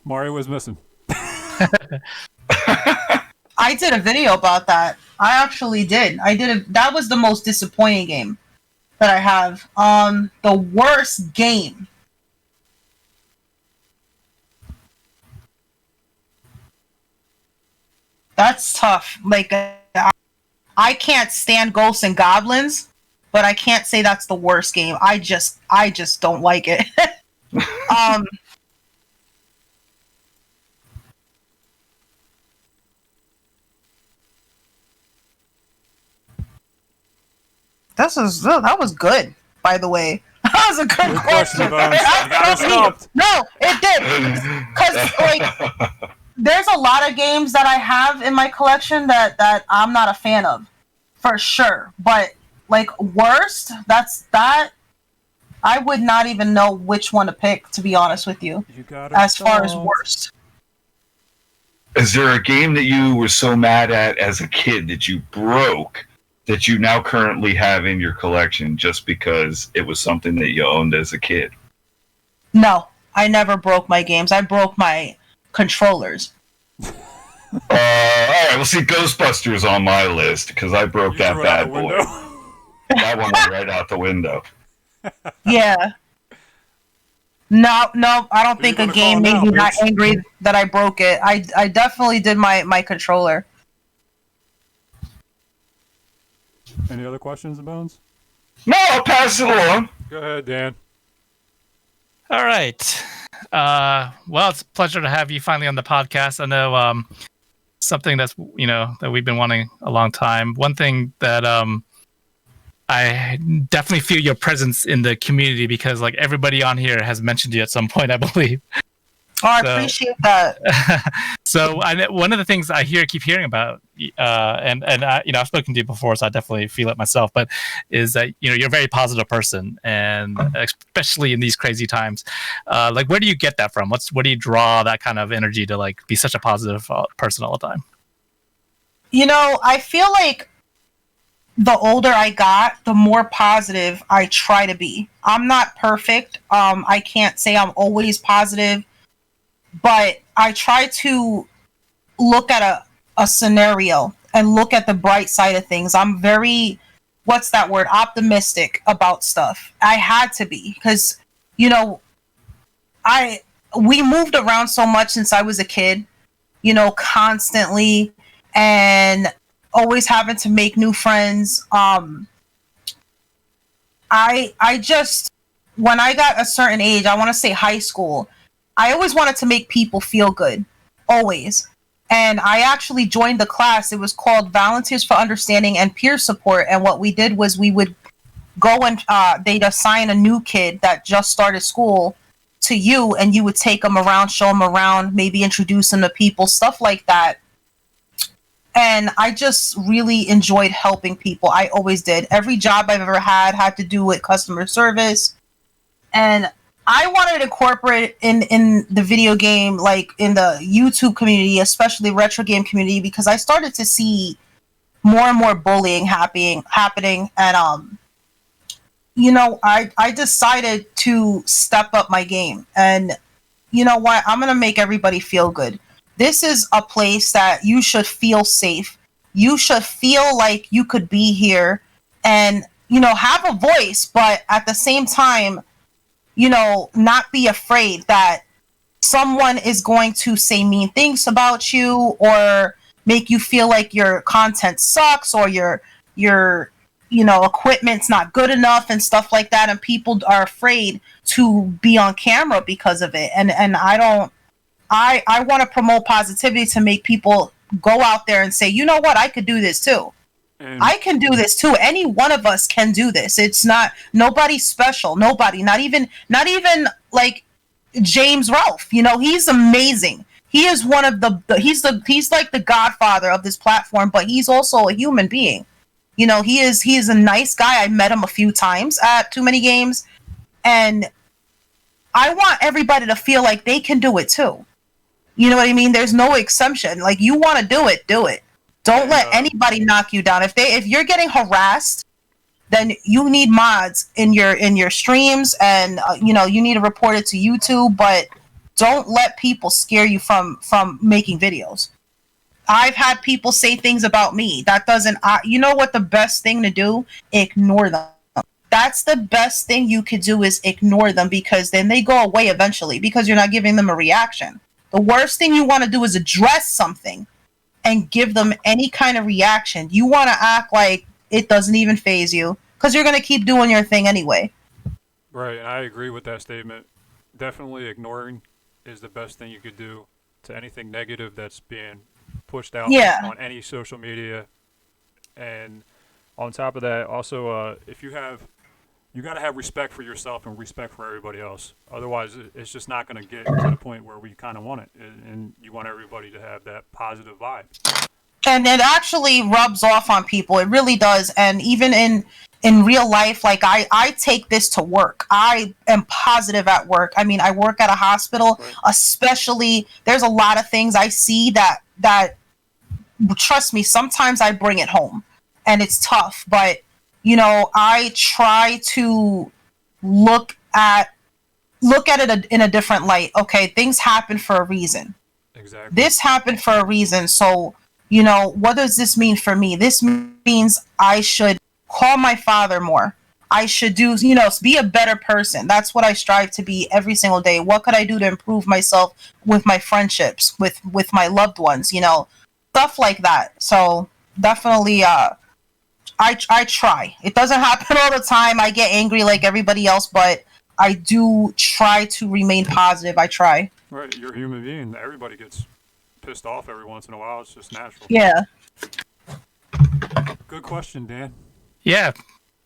Speaker 1: Mario was missing.
Speaker 5: I did a video about that. I actually did. That was the most disappointing game that I have. The worst game. That's tough. Like, I can't stand Ghosts and Goblins, but I can't say that's the worst game. I just don't like it. That was good, by the way. That was a good
Speaker 1: Good question,
Speaker 5: question.
Speaker 1: Bones. You got us stumped.
Speaker 5: No, it did. Because, like, there's a lot of games that I have in my collection that I'm not a fan of, for sure. But, like, worst, that I would not even know which one to pick, to be honest with you.
Speaker 1: You got
Speaker 5: As far as
Speaker 1: stumped.
Speaker 5: worst.
Speaker 3: Is there a game that you were so mad at as a kid that you broke that you now currently have in your collection just because it was something that you owned as a kid?
Speaker 5: No, I never broke my games. I broke my controllers.
Speaker 3: All right, we'll see. Ghostbusters on my list because I broke
Speaker 1: You
Speaker 3: that
Speaker 1: threw it out
Speaker 3: bad
Speaker 1: the
Speaker 3: boy.
Speaker 1: window.
Speaker 3: That one went right out the window.
Speaker 5: Yeah. No, I don't
Speaker 1: Who
Speaker 5: think
Speaker 1: you
Speaker 5: a
Speaker 1: gonna
Speaker 5: game
Speaker 1: call
Speaker 5: made
Speaker 1: now,
Speaker 5: me that
Speaker 1: bitch?
Speaker 5: angry that I broke it. I definitely did my controller.
Speaker 1: Any other questions, Bones?
Speaker 3: No, I'll pass it along.
Speaker 1: Go ahead, Dan.
Speaker 4: All right. Well, it's a pleasure to have you finally on the podcast. I know something that's that we've been wanting a long time. One thing that I definitely feel your presence in the community because like everybody on here has mentioned you at some point, I believe.
Speaker 5: Oh, I
Speaker 4: So-
Speaker 5: appreciate that.
Speaker 4: So one of the things I keep hearing about, and I, I've spoken to you before, so I definitely feel it myself. But is that you're a very positive person, and especially in these crazy times, like where do you get that from? Where do you draw that kind of energy to like be such a positive person all the time?
Speaker 5: I feel like the older I got, the more positive I try to be. I'm not perfect. I can't say I'm always positive. But I try to look at a scenario and look at the bright side of things. I'm very, what's that word, optimistic about stuff. I had to be because, we moved around so much since I was a kid, constantly and always having to make new friends. I just, when I got a certain age, I want to say high school, I always wanted to make people feel good, always. And I actually joined the class. It was called Volunteers for Understanding and Peer Support. And what we did was we would go and they'd assign a new kid that just started school to you, and you would take them around, show them around, maybe introduce them to people, stuff like that. And I just really enjoyed helping people. I always did. Every job I've ever had to do with customer service. And I wanted to incorporate in the video game, like in the YouTube community, especially retro game community, because I started to see more and more bullying happening. And, I decided to step up my game. And you know what? I'm going to make everybody feel good. This is a place that you should feel safe. You should feel like you could be here and, have a voice, but at the same time, not be afraid that someone is going to say mean things about you or make you feel like your content sucks or your equipment's not good enough and stuff like that. And people are afraid to be on camera because of it. And I want to promote positivity to make people go out there and say, you know what, I could do this too.
Speaker 1: And
Speaker 5: I can do this too. Any one of us can do this. It's not nobody special. Nobody. Not even like James Rolfe. He's amazing. He is one of he's like the godfather of this platform, but he's also a human being. He is a nice guy. I met him a few times at Too Many Games, and I want everybody to feel like they can do it too. You know what I mean? There's no exemption. Like, you want to do it, do it. Don't let anybody knock you down. If you're getting harassed, then you need mods in your streams, and you know, you need to report it to YouTube. But don't let people scare you from making videos. I've had people say things about me that doesn't. You know what the best thing to do? Ignore them. That's the best thing you could do, is ignore them, because then they go away eventually, because you're not giving them a reaction. The worst thing you want to do is address something and give them any kind of reaction. You want to act like it doesn't even faze you, because you're going to keep doing your thing anyway.
Speaker 1: Right, and I agree with that statement. Definitely ignoring is the best thing you could do to anything negative that's being pushed out on any social media. And on top of that, also, if you got to have respect for yourself and respect for everybody else. Otherwise, it's just not going to get to the point where we kind of want it. And you want everybody to have that positive vibe.
Speaker 5: And it actually rubs off on people. It really does. And even in real life, like, I take this to work. I am positive at work. I mean, I work at a hospital, right. Especially, there's a lot of things I see that trust me, sometimes I bring it home. And it's tough, but you know, I try to look at it in a different light. Okay, things happen for a reason.
Speaker 1: Exactly.
Speaker 5: This happened for a reason. So, you know, what does this mean for me? This means I should call my father more. I should be a better person. That's what I strive to be every single day. What could I do to improve myself with my friendships, with my loved ones, you know, stuff like that. So definitely, I try. It doesn't happen all the time. I get angry like everybody else, but I do try to remain positive. I try.
Speaker 1: Right, you're a human being. Everybody gets pissed off every once in a while. It's just natural.
Speaker 5: Yeah.
Speaker 1: Good question, Dan.
Speaker 4: Yeah,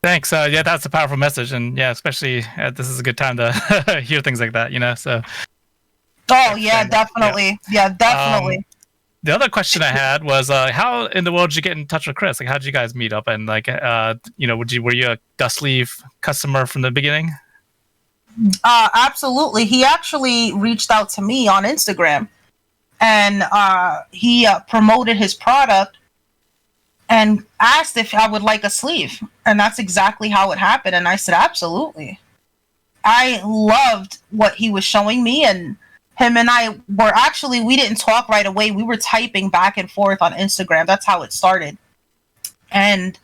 Speaker 4: thanks. Yeah, that's a powerful message, and yeah, especially this is a good time to hear things like that. You know, so.
Speaker 5: Oh yeah, definitely. Yeah, definitely.
Speaker 4: The other question I had was, how in the world did you get in touch with Chris? Like, how did you guys meet up? And like, you know, were you a dust sleeve customer from the beginning?
Speaker 5: Absolutely. He actually reached out to me on Instagram, and he promoted his product and asked if I would like a sleeve. And that's exactly how it happened. And I said, absolutely. I loved what he was showing me, and him and I we didn't talk right away. We were typing back and forth on Instagram. That's how it started. And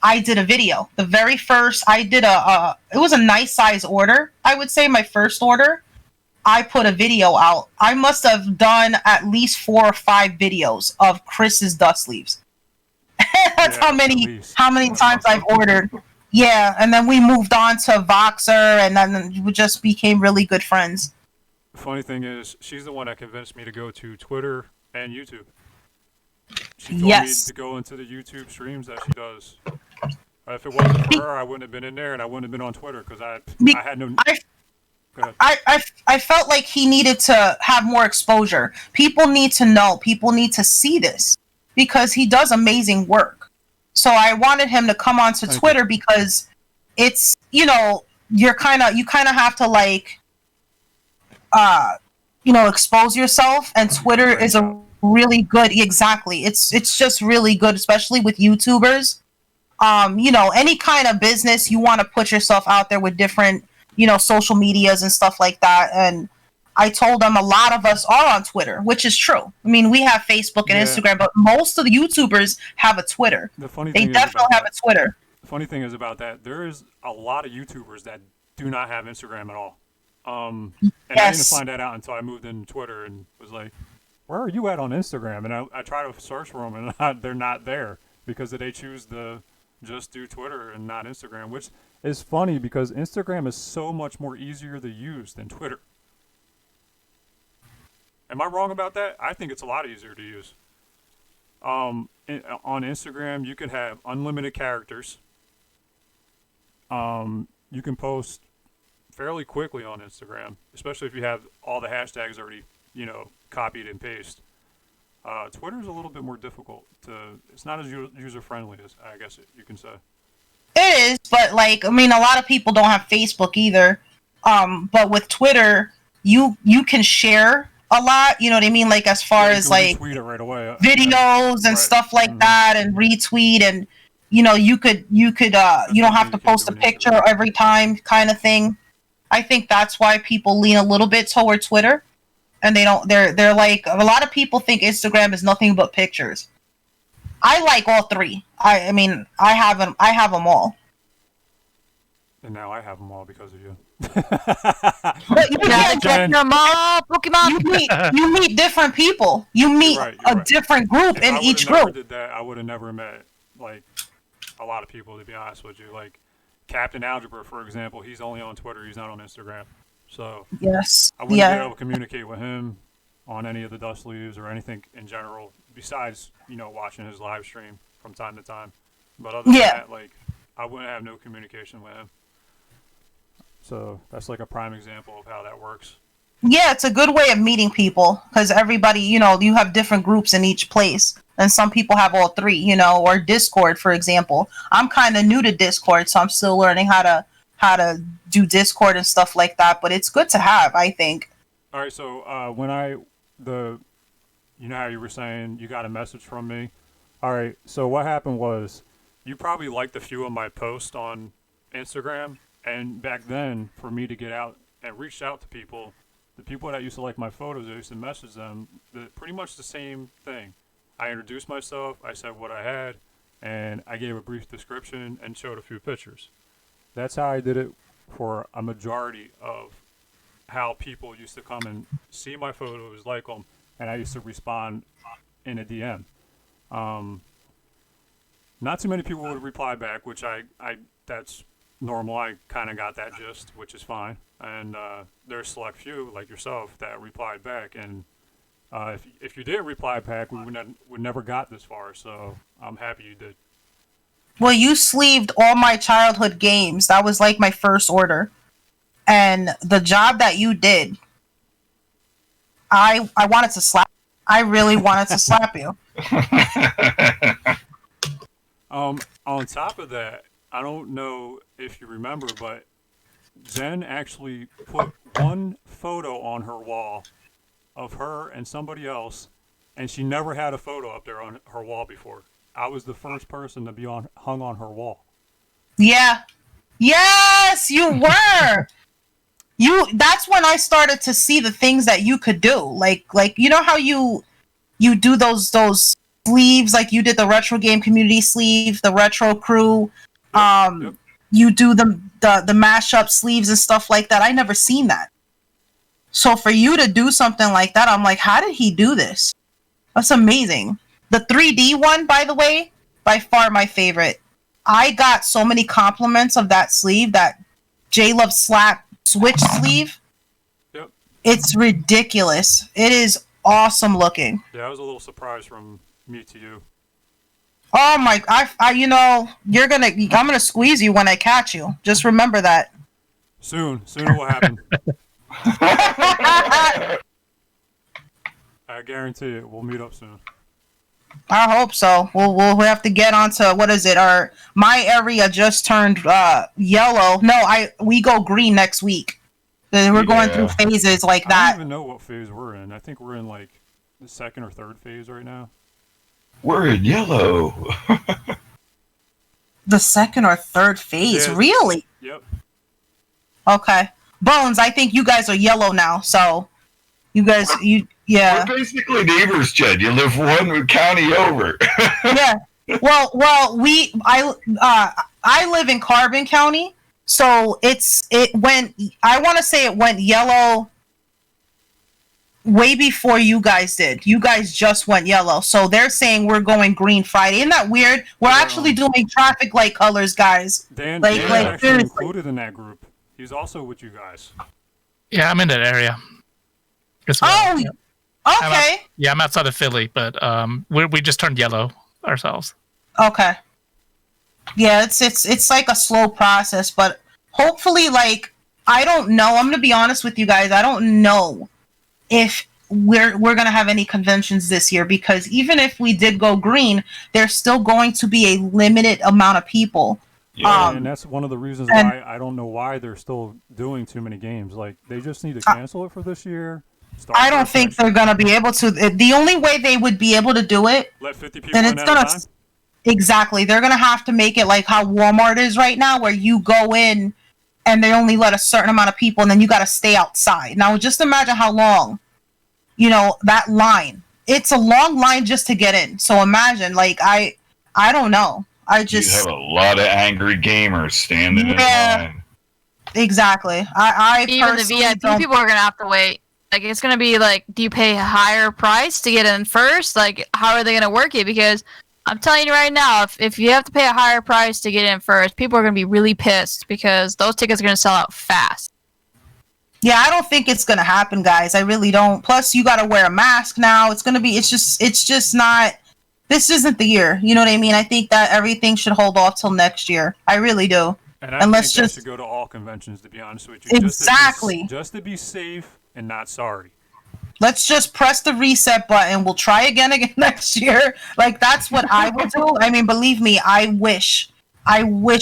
Speaker 5: I did a video. The very first, I did it was a nice size order. I would say my first order. I put a video out. I must have done at least 4 or 5 videos of Chris's dust sleeves. That's how many times I've ordered. Yeah, and then we moved on to Voxer, and then we just became really good friends.
Speaker 1: The funny thing is, she's the one that convinced me to go to Twitter and YouTube. She told me to go into the YouTube streams that she does. If it wasn't for her, I wouldn't have been in there, and I wouldn't have been on Twitter, because I had no...
Speaker 5: I felt like he needed to have more exposure. People need to know. People need to see this, because he does amazing work. So I wanted him to come onto Twitter, because it's, you know, you kind of have to, like, you know, expose yourself, and Twitter is a really good, exactly. It's just really good, especially with YouTubers. You know, any kind of business, you want to put yourself out there with different, you know, social medias and stuff like that. And I told them a lot of us are on Twitter, which is true. I mean, we have Facebook and Instagram, but most of the YouTubers have a Twitter. They definitely have a Twitter.
Speaker 1: The funny thing is about that, there is a lot of YouTubers that do not have Instagram at all. And I didn't find that out until I moved into Twitter and was like, where are you at on Instagram? And I try to search for them, and they're not there, because they choose to just do Twitter and not Instagram, which is funny, because Instagram is so much more easier to use than Twitter. Am I wrong about that? I think it's a lot easier to use. On Instagram, you can have unlimited characters. You can post fairly quickly on Instagram, especially if you have all the hashtags already, you know, copied and pasted. Twitter's a little bit more difficult it's not as user-friendly as, I guess you can say.
Speaker 5: It is, but, like, I mean, a lot of people don't have Facebook either. But with Twitter, you can share a lot. You know what I mean? Like as far
Speaker 1: Yeah, you
Speaker 5: as
Speaker 1: can
Speaker 5: like
Speaker 1: retweet it right away.
Speaker 5: videos and
Speaker 1: Right.
Speaker 5: stuff like
Speaker 1: Mhm.
Speaker 5: that, and retweet, and you know, you don't have to
Speaker 1: something you can't
Speaker 5: post
Speaker 1: do
Speaker 5: a
Speaker 1: on
Speaker 5: picture
Speaker 1: Instagram.
Speaker 5: every time, kind of thing. I think that's why people lean a little bit toward Twitter, and they don't. They're like a lot of people think Instagram is nothing but pictures. I like all three. I mean, I have them. I have them all.
Speaker 1: And now I have them all because of you.
Speaker 5: But you,
Speaker 2: Gotta
Speaker 5: yeah,
Speaker 2: catch them all, Pokemon.
Speaker 5: you meet different people. You meet
Speaker 1: right,
Speaker 5: a
Speaker 1: you're right.
Speaker 5: different group
Speaker 1: If
Speaker 5: in
Speaker 1: I
Speaker 5: each
Speaker 1: would have never
Speaker 5: group.
Speaker 1: did that, I would have never met like a lot of people. To be honest with you, like Captain Algebra, for example, he's only on Twitter. He's not on Instagram, so
Speaker 5: Yes.
Speaker 1: I wouldn't be
Speaker 5: Yeah.
Speaker 1: able to communicate with him on any of the Dust Leaves or anything in general. Besides, watching his live stream from time to time. But other than
Speaker 5: Yeah.
Speaker 1: that, like I wouldn't have no communication with him. So that's like a prime example of how that works.
Speaker 5: Yeah, it's a good way of meeting people because everybody, you have different groups in each place, and some people have all three, or Discord, for example. I'm kind of new to Discord, so I'm still learning how to do Discord and stuff like that. But it's good to have, I think.
Speaker 1: All right, so you know how you were saying you got a message from me? All right, so what happened was you probably liked a few of my posts on Instagram, and back then, for me to get out and reach out to people, the people that used to like my photos, I used to message them, pretty much the same thing. I introduced myself, I said what I had, and I gave a brief description and showed a few pictures. That's how I did it for a majority of how people used to come and see my photos, like them, and I used to respond in a DM. Not too many people would reply back, which I that's normal. I kind of got that gist, which is fine. And there's a select few like yourself that replied back, and if you did reply back, we would never got this far. So I'm happy you did.
Speaker 5: Well, you sleeved all my childhood games. That was like my first order, and the job that you did, I wanted to slap. I really wanted to slap you.
Speaker 1: On top of that, I don't know if you remember, but Zen actually put one photo on her wall of her and somebody else, and she never had a photo up there on her wall before. I was the first person to be hung on her wall.
Speaker 5: Yeah. Yes, you were. That's when I started to see the things that you could do. Like you know how you do those sleeves, like you did the retro game community sleeve, the retro crew.
Speaker 1: Yep.
Speaker 5: You do the mashup sleeves and stuff like that. I never seen that. So for you to do something like that, I'm like, how did he do this? That's amazing. The 3D one, by the way, by far my favorite. I got so many compliments of that sleeve, that J-Love Slap Switch sleeve.
Speaker 1: Yep.
Speaker 5: It's ridiculous. It is awesome looking.
Speaker 1: Yeah, I was a little surprised from me to you.
Speaker 5: Oh my! I'm gonna squeeze you when I catch you. Just remember that.
Speaker 1: Soon it will happen. I guarantee it. We'll meet up soon.
Speaker 5: I hope so. We'll have to get onto what is it? My area just turned yellow. No, we go green next week. We're going through phases like
Speaker 1: I
Speaker 5: that.
Speaker 1: don't even know what phase we're in. I think we're in like the second or third phase right now.
Speaker 3: We're in yellow.
Speaker 5: The second or third phase,
Speaker 1: Yeah.
Speaker 5: really?
Speaker 1: Yep.
Speaker 5: Okay, Bones. I think you guys are yellow now. So, you guys, yeah.
Speaker 3: We're basically neighbors, Jed. You live one county over.
Speaker 5: Yeah. Well, I live in Carbon County, so I want to say it went yellow way before you guys did. You guys just went yellow, so they're saying we're going green Friday. Isn't that weird? We're actually doing traffic light colors, guys.
Speaker 1: Dan
Speaker 5: Like,
Speaker 1: is
Speaker 5: like,
Speaker 1: actually
Speaker 5: seriously.
Speaker 1: included in that group. He's also with you guys.
Speaker 4: Yeah, I'm in that area. As well.
Speaker 5: Oh, okay,
Speaker 4: I'm outside of Philly, but we just turned yellow ourselves.
Speaker 5: okay. Yeah, it's like a slow process, but hopefully, like, I don't know. I'm gonna be honest with you guys. I don't know if we're gonna have any conventions this year, because even if we did go green, there's still going to be a limited amount of people.
Speaker 1: Yeah, and that's one of the reasons why I don't know why they're still doing too many games. Like, they just need to cancel it for this year
Speaker 5: I don't think they're gonna be able to. The only way they would be able to do it,
Speaker 1: let 50 people
Speaker 5: and
Speaker 1: in
Speaker 5: it's
Speaker 1: at a
Speaker 5: gonna
Speaker 1: time.
Speaker 5: exactly. They're gonna have to make it like how Walmart is right now, where you go in and they only let a certain amount of people, and then you got to stay outside. Now, just imagine how long, that line. It's a long line just to get in. So imagine, like, I don't know.
Speaker 3: You have a lot of angry gamers standing in line.
Speaker 5: Exactly. I
Speaker 2: Even the VIP people are gonna have to wait. Like, it's gonna be like, do you pay a higher price to get in first? Like, how are they gonna work it? Because I'm telling you right now, if you have to pay a higher price to get in first, people are gonna be really pissed because those tickets are gonna sell out fast.
Speaker 5: Yeah, I don't think it's gonna happen, guys. I really don't. Plus, you gotta wear a mask now. It's just not. This isn't the year. You know what I mean? I think that everything should hold off till next year. I really do.
Speaker 1: And I think that should go to all conventions, to be honest with you.
Speaker 5: Exactly.
Speaker 1: Just to be safe and not sorry.
Speaker 5: Let's just press the reset button. We'll try again next year. Like, that's what I would do. I mean, believe me, I wish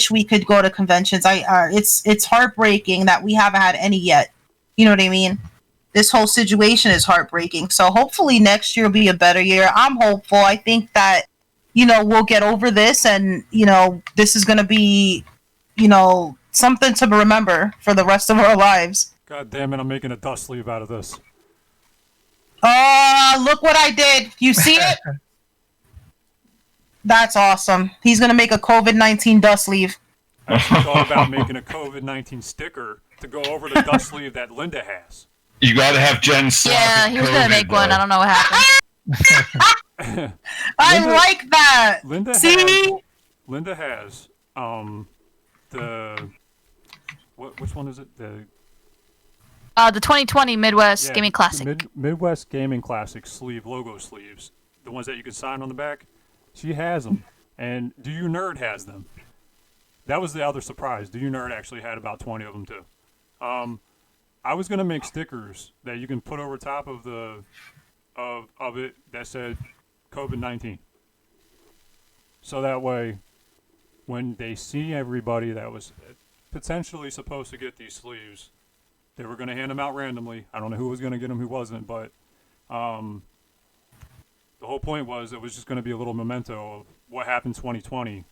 Speaker 5: we could go to conventions. It's heartbreaking that we haven't had any yet. You know what I mean? This whole situation is heartbreaking. So hopefully next year will be a better year. I'm hopeful. I think that, we'll get over this, and, this is going to be, something to remember for the rest of our lives.
Speaker 1: God damn it, I'm making a dust sleeve out of this.
Speaker 5: Look what I did. You see it? That's awesome. He's going to make a COVID-19 dust sleeve.
Speaker 1: I thought about making a COVID-19 sticker to go over the dust sleeve that Linda has.
Speaker 3: You got to have Jen slap.
Speaker 2: Yeah, he was going to make one. I don't know what happened.
Speaker 5: I like that.
Speaker 1: Linda has which one is it? The
Speaker 2: 2020 Midwest Gaming Classic.
Speaker 1: Midwest Gaming Classic logo sleeves. The ones that you can sign on the back. She has them. And Do You Nerd has them. That was the other surprise. Do You Nerd actually had about 20 of them too. I was going to make stickers that you can put over top of of it that said COVID-19. So that way, when they see everybody that was potentially supposed to get these sleeves, they were going to hand them out randomly. I don't know who was going to get them, who wasn't, but the whole point was it was just going to be a little memento of what happened 2020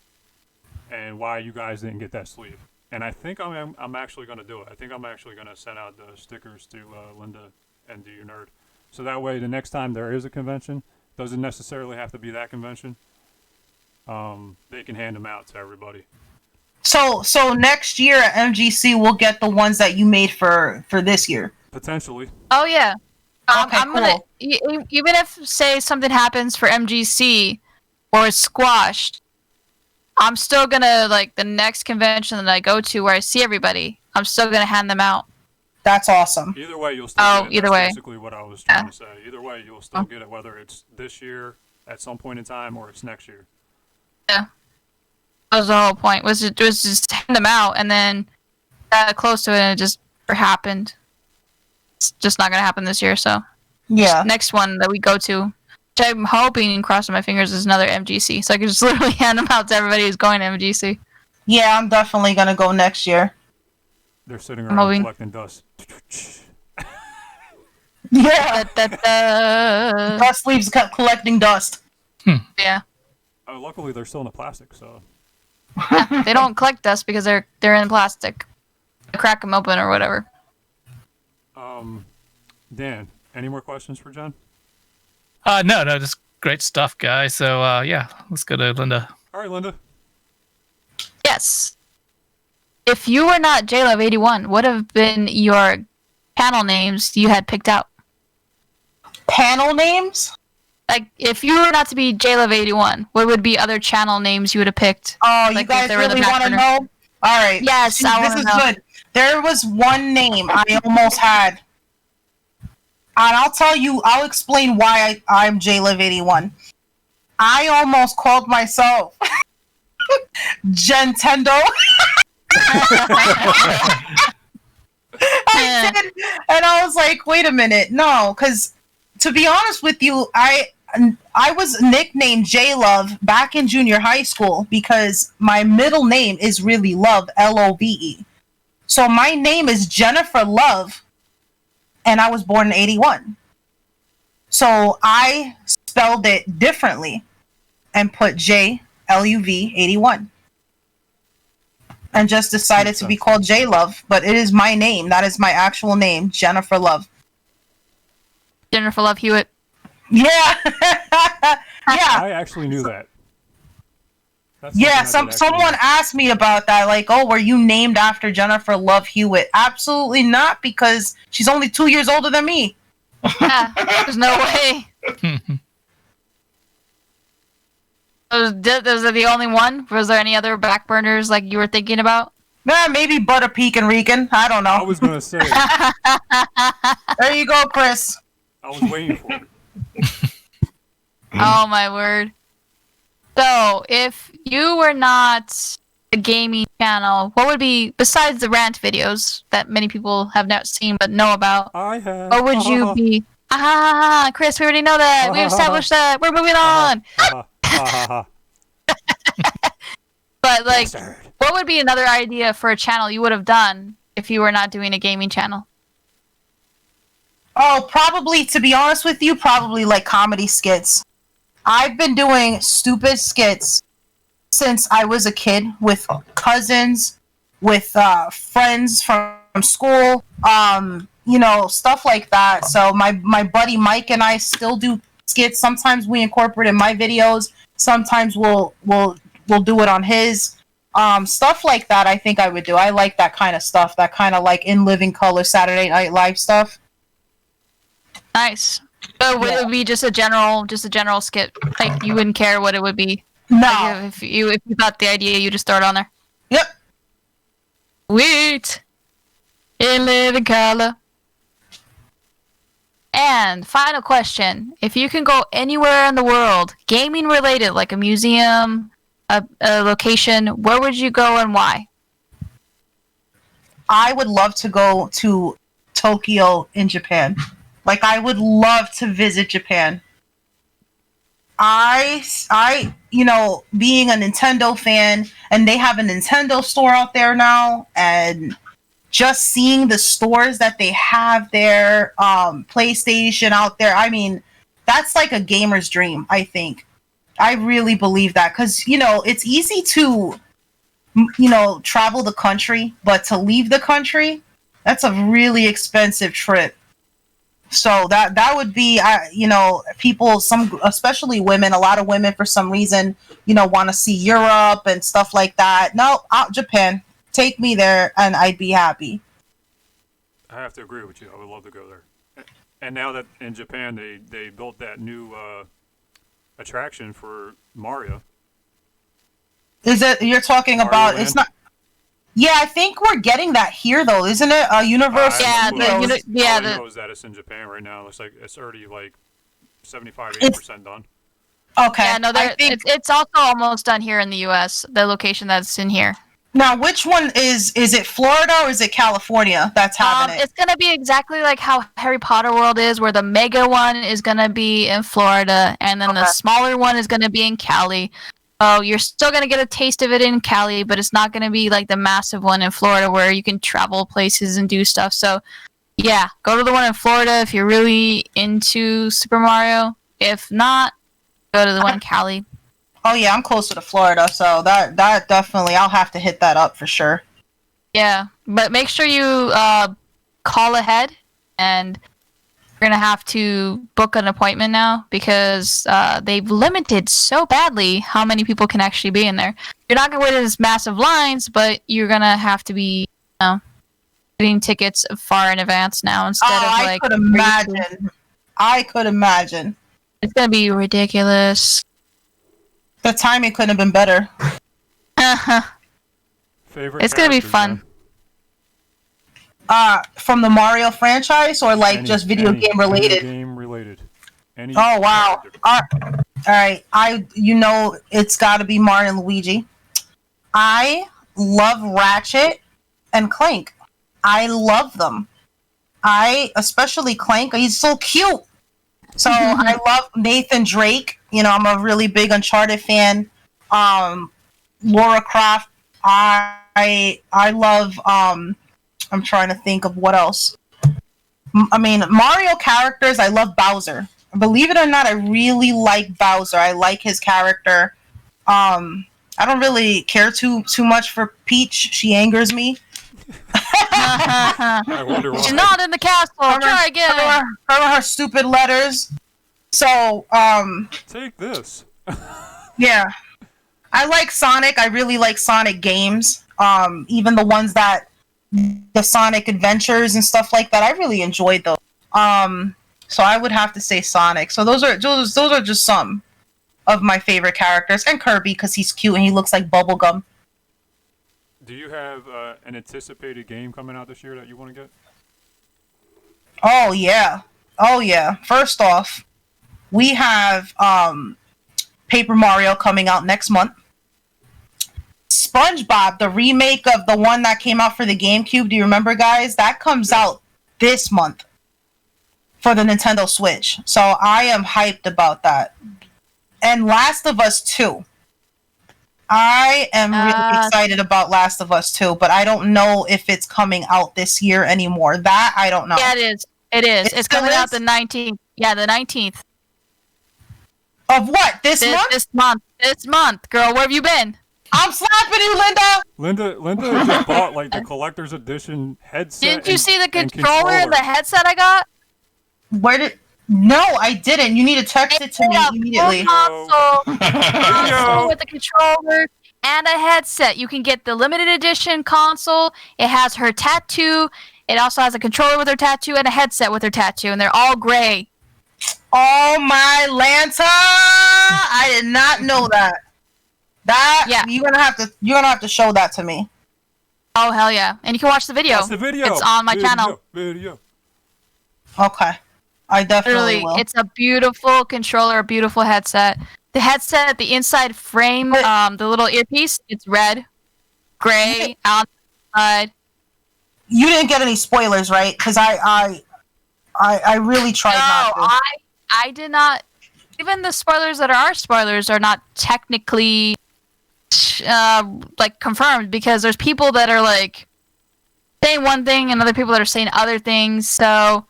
Speaker 1: and why you guys didn't get that sleeve. And I think I'm actually going to do it. I think I'm actually going to send out the stickers to Linda and Do You Nerd. So that way, the next time there is a convention, doesn't necessarily have to be that convention. They can hand them out to everybody.
Speaker 5: So next year at MGC, we'll get the ones that you made for this year.
Speaker 1: Potentially.
Speaker 2: Oh yeah.
Speaker 5: Okay,
Speaker 2: I'm
Speaker 5: cool.
Speaker 2: gonna even if say something happens for MGC or it's squashed, I'm still gonna, like, the next convention that I go to where I see everybody, I'm still gonna hand them out.
Speaker 5: That's awesome.
Speaker 1: Either way, you'll still get it.
Speaker 2: Either
Speaker 1: That's
Speaker 2: way.
Speaker 1: basically what I was trying to say. Either way, you'll still get it, whether it's this year at some point in time or it's next year.
Speaker 2: Yeah. That was the whole point. Was just hand them out, and then got close to it, and it just happened. It's just not gonna happen this year. So
Speaker 5: Yeah.
Speaker 2: next one that we go to, which I'm hoping and crossing my fingers, is another MGC, so I can just literally hand them out to everybody who's going to MGC.
Speaker 5: Yeah, I'm definitely gonna go next year.
Speaker 1: They're sitting around collecting dust.
Speaker 5: Yeah.
Speaker 2: Da-da-da.
Speaker 5: Dust leaves collecting dust.
Speaker 2: Yeah.
Speaker 1: Luckily, they're still in the plastic, so.
Speaker 2: They don't collect dust because they're in plastic. I crack them open or whatever.
Speaker 1: Dan, any more questions for John?
Speaker 4: No, just great stuff, guys. So, yeah, let's go to Linda.
Speaker 1: All right, Linda.
Speaker 2: Yes. If you were not Jluv81, what would have been your panel names you had picked out?
Speaker 5: Panel names?
Speaker 2: Like, if you were not to be Jluv81, what would be other channel names you would have picked?
Speaker 5: Oh,
Speaker 2: Like,
Speaker 5: you
Speaker 2: if
Speaker 5: guys
Speaker 2: they were the
Speaker 5: really
Speaker 2: back
Speaker 5: want to
Speaker 2: burner.
Speaker 5: know? All right.
Speaker 2: Yes,
Speaker 5: See,
Speaker 2: I
Speaker 5: this
Speaker 2: wanna
Speaker 5: is
Speaker 2: know.
Speaker 5: good. There was one name I almost had. And I'll tell you, I'll explain why I'm Jluv81. I almost called myself Gentendo. I did, and I was like, wait a minute, no, because to be honest with you, I was nicknamed J-Love back in junior high school because my middle name is really Love, Love. So my name is Jennifer Love, and I was born in 81. So I spelled it differently and put JLUV81. And just decided to be called J-Love, but it is my name. That is my actual name, Jennifer Love.
Speaker 2: Jennifer Love Hewitt.
Speaker 5: Yeah. Yeah.
Speaker 1: I actually knew that. That's
Speaker 5: Yeah,
Speaker 1: something I did
Speaker 5: someone
Speaker 1: actually
Speaker 5: asked me about that, like, oh, were you named after Jennifer Love Hewitt? Absolutely not, because she's only 2 years older than me.
Speaker 2: Yeah, there's no way. Was it the only one? Was there any other back burners like you were thinking about?
Speaker 5: Maybe Butterpeak and Rican. I don't
Speaker 1: I
Speaker 5: know.
Speaker 1: was gonna say.
Speaker 5: There you go, Chris.
Speaker 1: I was waiting for it.
Speaker 2: Oh my word. So, if you were not a gaming channel, what would be, besides the rant videos that many people have not seen but know about,
Speaker 1: I have.
Speaker 2: what would you be? Chris, we already know that. We established that. We're moving on. But, like, what would be another idea for a channel you would have done if you were not doing a gaming channel?
Speaker 5: Oh, probably, to be honest with you, probably like comedy skits. I've been doing stupid skits since I was a kid with cousins, with friends from school, stuff like that. So my buddy Mike and I still do skits. Sometimes we incorporate in my videos. Sometimes we'll do it on his. Stuff like that I think I would do. I like that kind of stuff. That kind of like In Living Color Saturday Night Live stuff.
Speaker 2: Nice. So would it be just a general skit? Like you wouldn't care what it would be.
Speaker 5: No.
Speaker 2: Like if you got the idea, you just throw it on there.
Speaker 5: Yep.
Speaker 2: Sweet. In living color. And final question: if you can go anywhere in the world, gaming related, like a museum, a location, where would you go and why?
Speaker 5: I would love to go to Tokyo in Japan. Like, I would love to visit Japan. I being a Nintendo fan, and they have a Nintendo store out there now, and just seeing the stores that they have there, PlayStation out there, I mean, that's like a gamer's dream, I think. I really believe that, because, it's easy to, travel the country, but to leave the country, that's a really expensive trip. So that would be, people, especially women, a lot of women for some reason, want to see Europe and stuff like that. No, out Japan. Take me there and I'd be happy.
Speaker 1: I have to agree with you. I would love to go there. And now that in Japan they built that new attraction for Mario.
Speaker 5: Is it, you're talking
Speaker 1: Mario
Speaker 5: about,
Speaker 1: Land?
Speaker 5: it's not, yeah, I think we're getting that here though, isn't it? Universal.
Speaker 2: Yeah,
Speaker 1: All I
Speaker 2: the-
Speaker 1: know is that it's in Japan right now. Looks like it's already like 75-80% done.
Speaker 5: Okay.
Speaker 2: Yeah, no,
Speaker 5: I think,
Speaker 2: it's also almost done here in the U.S. The location that's in here.
Speaker 5: now, which one is it Florida or is it California that's having it?
Speaker 2: It's gonna be exactly like how Harry Potter World is, where the mega one is gonna be in Florida, and then the
Speaker 5: Okay.
Speaker 2: smaller one is gonna be in Cali. Oh, you're still gonna get a taste of it in Cali, but it's not gonna be like the massive one in Florida where you can travel places and do stuff. So, yeah, go to the one in Florida if you're really into Super Mario. If not, go to the one in Cali.
Speaker 5: Oh yeah, I'm closer to Florida, so that definitely, I'll have to hit that up for sure.
Speaker 2: Yeah, but make sure you call ahead, and you're gonna have to book an appointment now because they've limited so badly how many people can actually be in there. You're not gonna wait in these massive lines, but you're gonna have to be, getting tickets far in advance now instead of
Speaker 5: I
Speaker 2: like.
Speaker 5: could imagine. I could imagine.
Speaker 2: It's gonna be ridiculous.
Speaker 5: The timing couldn't have been better.
Speaker 1: Favorite
Speaker 2: It's gonna be
Speaker 1: characters,
Speaker 2: fun.
Speaker 1: then?
Speaker 5: From the Mario franchise or like just video game related?
Speaker 1: Video game related. Any
Speaker 5: Oh wow!
Speaker 1: character.
Speaker 5: All right, it's got to be Mario and Luigi. I love Ratchet and Clank. I love them. Especially Clank. He's so cute. So I love Nathan Drake. I'm a really big Uncharted fan. Laura Croft. I love. I'm trying to think of what else. I mean, Mario characters, I love Bowser. Believe it or not, I really like Bowser. I like his character. I don't really care too much for Peach. She angers me.
Speaker 1: I wonder why.
Speaker 2: She's not in the castle. Try again.
Speaker 5: Her stupid letters. So,
Speaker 1: Take this.
Speaker 5: yeah. I like Sonic. I really like Sonic games. Even the ones that the Sonic Adventures and stuff like that. I really enjoyed those. So I would have to say Sonic. So those are just some of my favorite characters, and Kirby because he's cute and he looks like bubblegum.
Speaker 1: Do you have an anticipated game coming out this year that you want to get?
Speaker 5: Oh yeah. First off, we have Paper Mario coming out next month. SpongeBob, the remake of the one that came out for the GameCube. Do you remember, guys? That comes out this month for the Nintendo Switch. So I am hyped about that. And Last of Us 2. I am really excited about Last of Us 2, but I don't know if it's coming out this year anymore. That I don't know.
Speaker 2: Yeah, it is. It is. It's coming out the 19th. Yeah, the 19th.
Speaker 5: Of what? This month?
Speaker 2: This month. This month. Girl, where have you been?
Speaker 5: I'm slapping you, Linda!
Speaker 1: Linda just bought like the collector's edition headset.
Speaker 2: Didn't you see the controller and the headset I got?
Speaker 5: No, I didn't. You need to text it to me immediately.
Speaker 2: Console with a controller and a headset. You can get the limited edition console. It has her tattoo. It also has a controller with her tattoo and a headset with her tattoo, and they're all gray.
Speaker 5: Oh my Lanta! I did not know that. You're gonna have to show that to me.
Speaker 2: Oh hell yeah! And you can watch the video.
Speaker 1: Watch the video.
Speaker 2: It's on my channel.
Speaker 1: Video.
Speaker 5: Okay, I definitely
Speaker 2: Really,
Speaker 5: will.
Speaker 2: it's a beautiful controller, a beautiful headset. The headset, the inside frame, the little earpiece, it's red, gray, outside.
Speaker 5: You didn't get any spoilers, right? Because I really tried not to.
Speaker 2: I did not. Even the spoilers that are spoilers are not technically like confirmed, because there's people that are like saying one thing and other people that are saying other things. So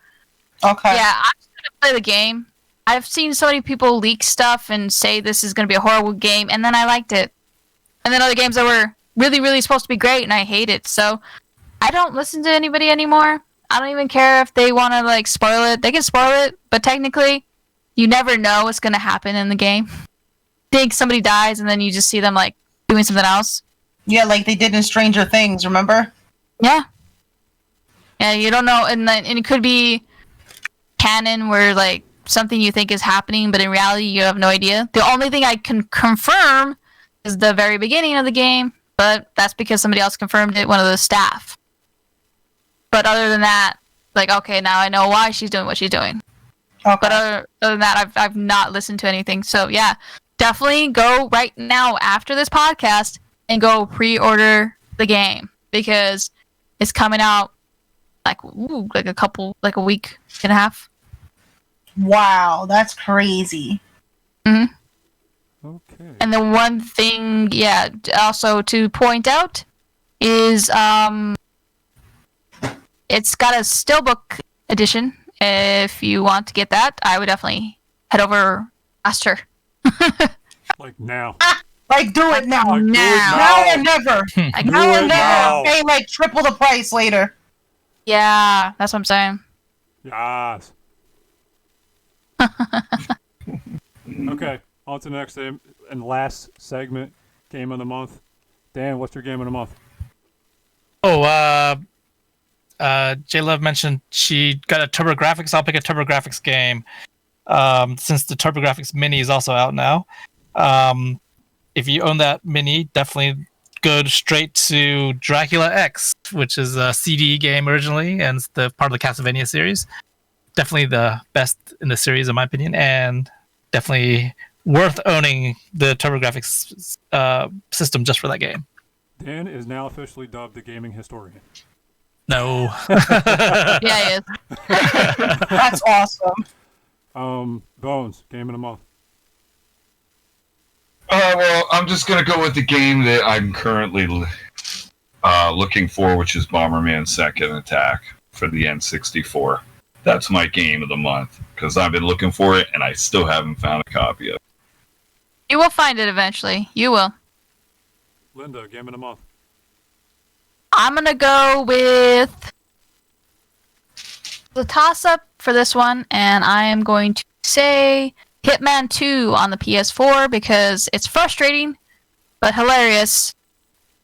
Speaker 5: Okay.
Speaker 2: yeah, I'm just gonna play the game. I've seen so many people leak stuff and say this is gonna be a horrible game, and then I liked it. And then other games that were really, really supposed to be great, and I hate it. So I don't listen to anybody anymore. I don't even care if they want to like spoil it. They can spoil it, but technically, you never know what's gonna happen in the game. Think somebody dies, and then you just see them like doing something else.
Speaker 5: Yeah, like they did in Stranger Things. Remember?
Speaker 2: Yeah. Yeah, you don't know, and it could be canon where like something you think is happening, but in reality you have no idea. The only thing I can confirm is the very beginning of the game, but that's because somebody else confirmed it, one of the staff. But other than that, like, okay, now I know why she's doing what she's doing.
Speaker 5: Okay.
Speaker 2: But other than that, I've not listened to anything. So yeah, definitely go right now after this podcast and go pre-order the game, because it's coming out like a week and a half.
Speaker 5: Wow, that's crazy.
Speaker 2: hmm
Speaker 1: Okay.
Speaker 2: And the one thing, yeah, also to point out is it's got a steelbook edition. If you want to get that, I would definitely head over faster.
Speaker 1: Like now.
Speaker 5: Like, do it now.
Speaker 1: Like, do it
Speaker 5: Now or never.
Speaker 2: Like,
Speaker 1: Do
Speaker 5: Now or
Speaker 1: it
Speaker 5: never.
Speaker 1: now.
Speaker 5: Pay like triple the price later.
Speaker 2: yeah, that's what I'm saying.
Speaker 1: Yes. Okay, on to the next and last segment, game of the month. Dan, what's your game of the month?
Speaker 4: Oh, J-Love mentioned she got a TurboGrafx. I'll pick a TurboGrafx game, since the TurboGrafx Mini is also out now. If you own that Mini, definitely go straight to Dracula X, which is a CD game originally, and it's the part of the Castlevania series. Definitely the best in the series, in my opinion, and definitely worth owning the TurboGrafx system just for that game.
Speaker 1: Dan is now officially dubbed the gaming historian.
Speaker 4: No.
Speaker 2: Yeah, it is.
Speaker 5: That's awesome.
Speaker 1: Bones, game of the month.
Speaker 3: Well, I'm just gonna go with the game that I'm currently looking for, which is Bomberman Second Attack for the N64. that's my game of the month because I've been looking for it and I still haven't found a copy of it.
Speaker 2: You will find it eventually. You will.
Speaker 1: Linda, game of the month.
Speaker 2: I'm gonna go with the toss-up for this one, and I am going to say Hitman 2 on the PS4 because it's frustrating, but hilarious,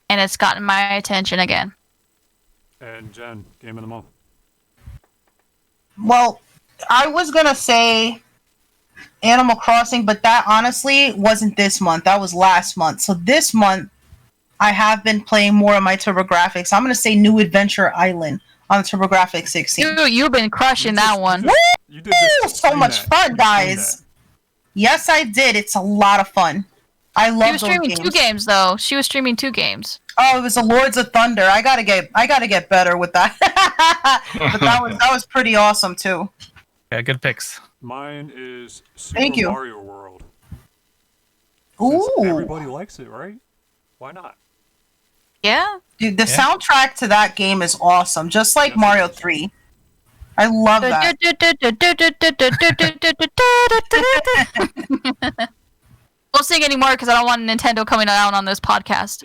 Speaker 2: and it's gotten my attention again.
Speaker 1: And Jen, game of the month.
Speaker 5: Well, I was gonna say Animal Crossing, but that honestly wasn't this month. That was last month. So this month, I have been playing more of my TurboGrafx. I'm gonna say New Adventure Island on the TurboGrafx 16.
Speaker 2: You've been crushing that one.
Speaker 1: You did just
Speaker 5: Woo! So
Speaker 1: explain
Speaker 5: much
Speaker 1: that.
Speaker 5: fun,
Speaker 1: You explained
Speaker 5: guys. Yes, I did. It's a lot of fun. I
Speaker 2: She
Speaker 5: love
Speaker 2: was
Speaker 5: those
Speaker 2: streaming
Speaker 5: games.
Speaker 2: 2 games though. She was streaming 2 games.
Speaker 5: Oh, it was the Lords of Thunder. I gotta get better with that. But that was pretty awesome too.
Speaker 4: Yeah, good picks.
Speaker 1: that. Mine is Super
Speaker 5: Thank you.
Speaker 1: Mario World. Since
Speaker 5: Ooh,
Speaker 1: everybody likes it, right? Why not?
Speaker 2: Yeah.
Speaker 5: dude, the
Speaker 4: Yeah.
Speaker 5: soundtrack to that game is awesome. Just like
Speaker 1: Yes, it
Speaker 5: Mario
Speaker 1: is.
Speaker 5: 3. I love that.
Speaker 2: Won't sing anymore because I don't want Nintendo coming out on this podcast.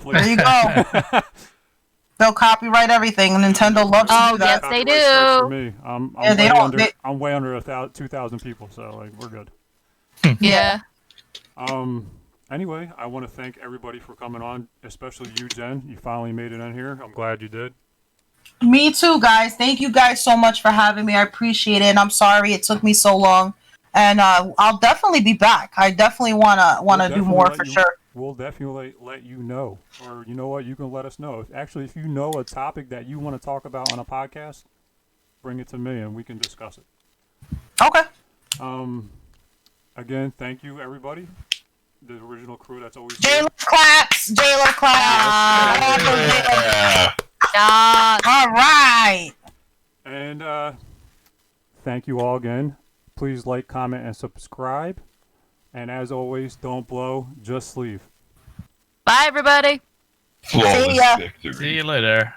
Speaker 5: There you go. They'll copyright everything. Nintendo loves to
Speaker 2: Oh,
Speaker 5: do that.
Speaker 2: yes, they
Speaker 1: Copyright strikes
Speaker 2: do.
Speaker 1: For me. I'm
Speaker 5: Yeah, they
Speaker 1: way
Speaker 5: don't-
Speaker 1: under.
Speaker 5: they-
Speaker 1: I'm way under 2,000 people, so like we're good.
Speaker 2: Yeah.
Speaker 1: Anyway, I want to thank everybody for coming on, especially you, Jen. You finally made it in here. I'm glad you did.
Speaker 5: Me too, guys. Thank you guys so much for having me. I appreciate it. And I'm sorry it took me so long. And I'll definitely be back. I definitely wanna
Speaker 1: We'll
Speaker 5: do more
Speaker 1: definitely
Speaker 5: for
Speaker 1: let you-
Speaker 5: sure.
Speaker 1: We'll definitely let you know, or you know what, you can let us know. If you know a topic that you want to talk about on a podcast, bring it to me and we can discuss it.
Speaker 5: Okay.
Speaker 1: Again, thank you everybody. The original crew that's always
Speaker 5: J-Lo claps. J-Lo claps.
Speaker 3: Yeah.
Speaker 2: Yeah.
Speaker 5: All right.
Speaker 1: And thank you all again. Please like, comment, and subscribe. And as always, don't blow, just sleeve.
Speaker 2: Bye, everybody.
Speaker 3: Flawless
Speaker 5: ya.
Speaker 3: victory.
Speaker 4: See you later.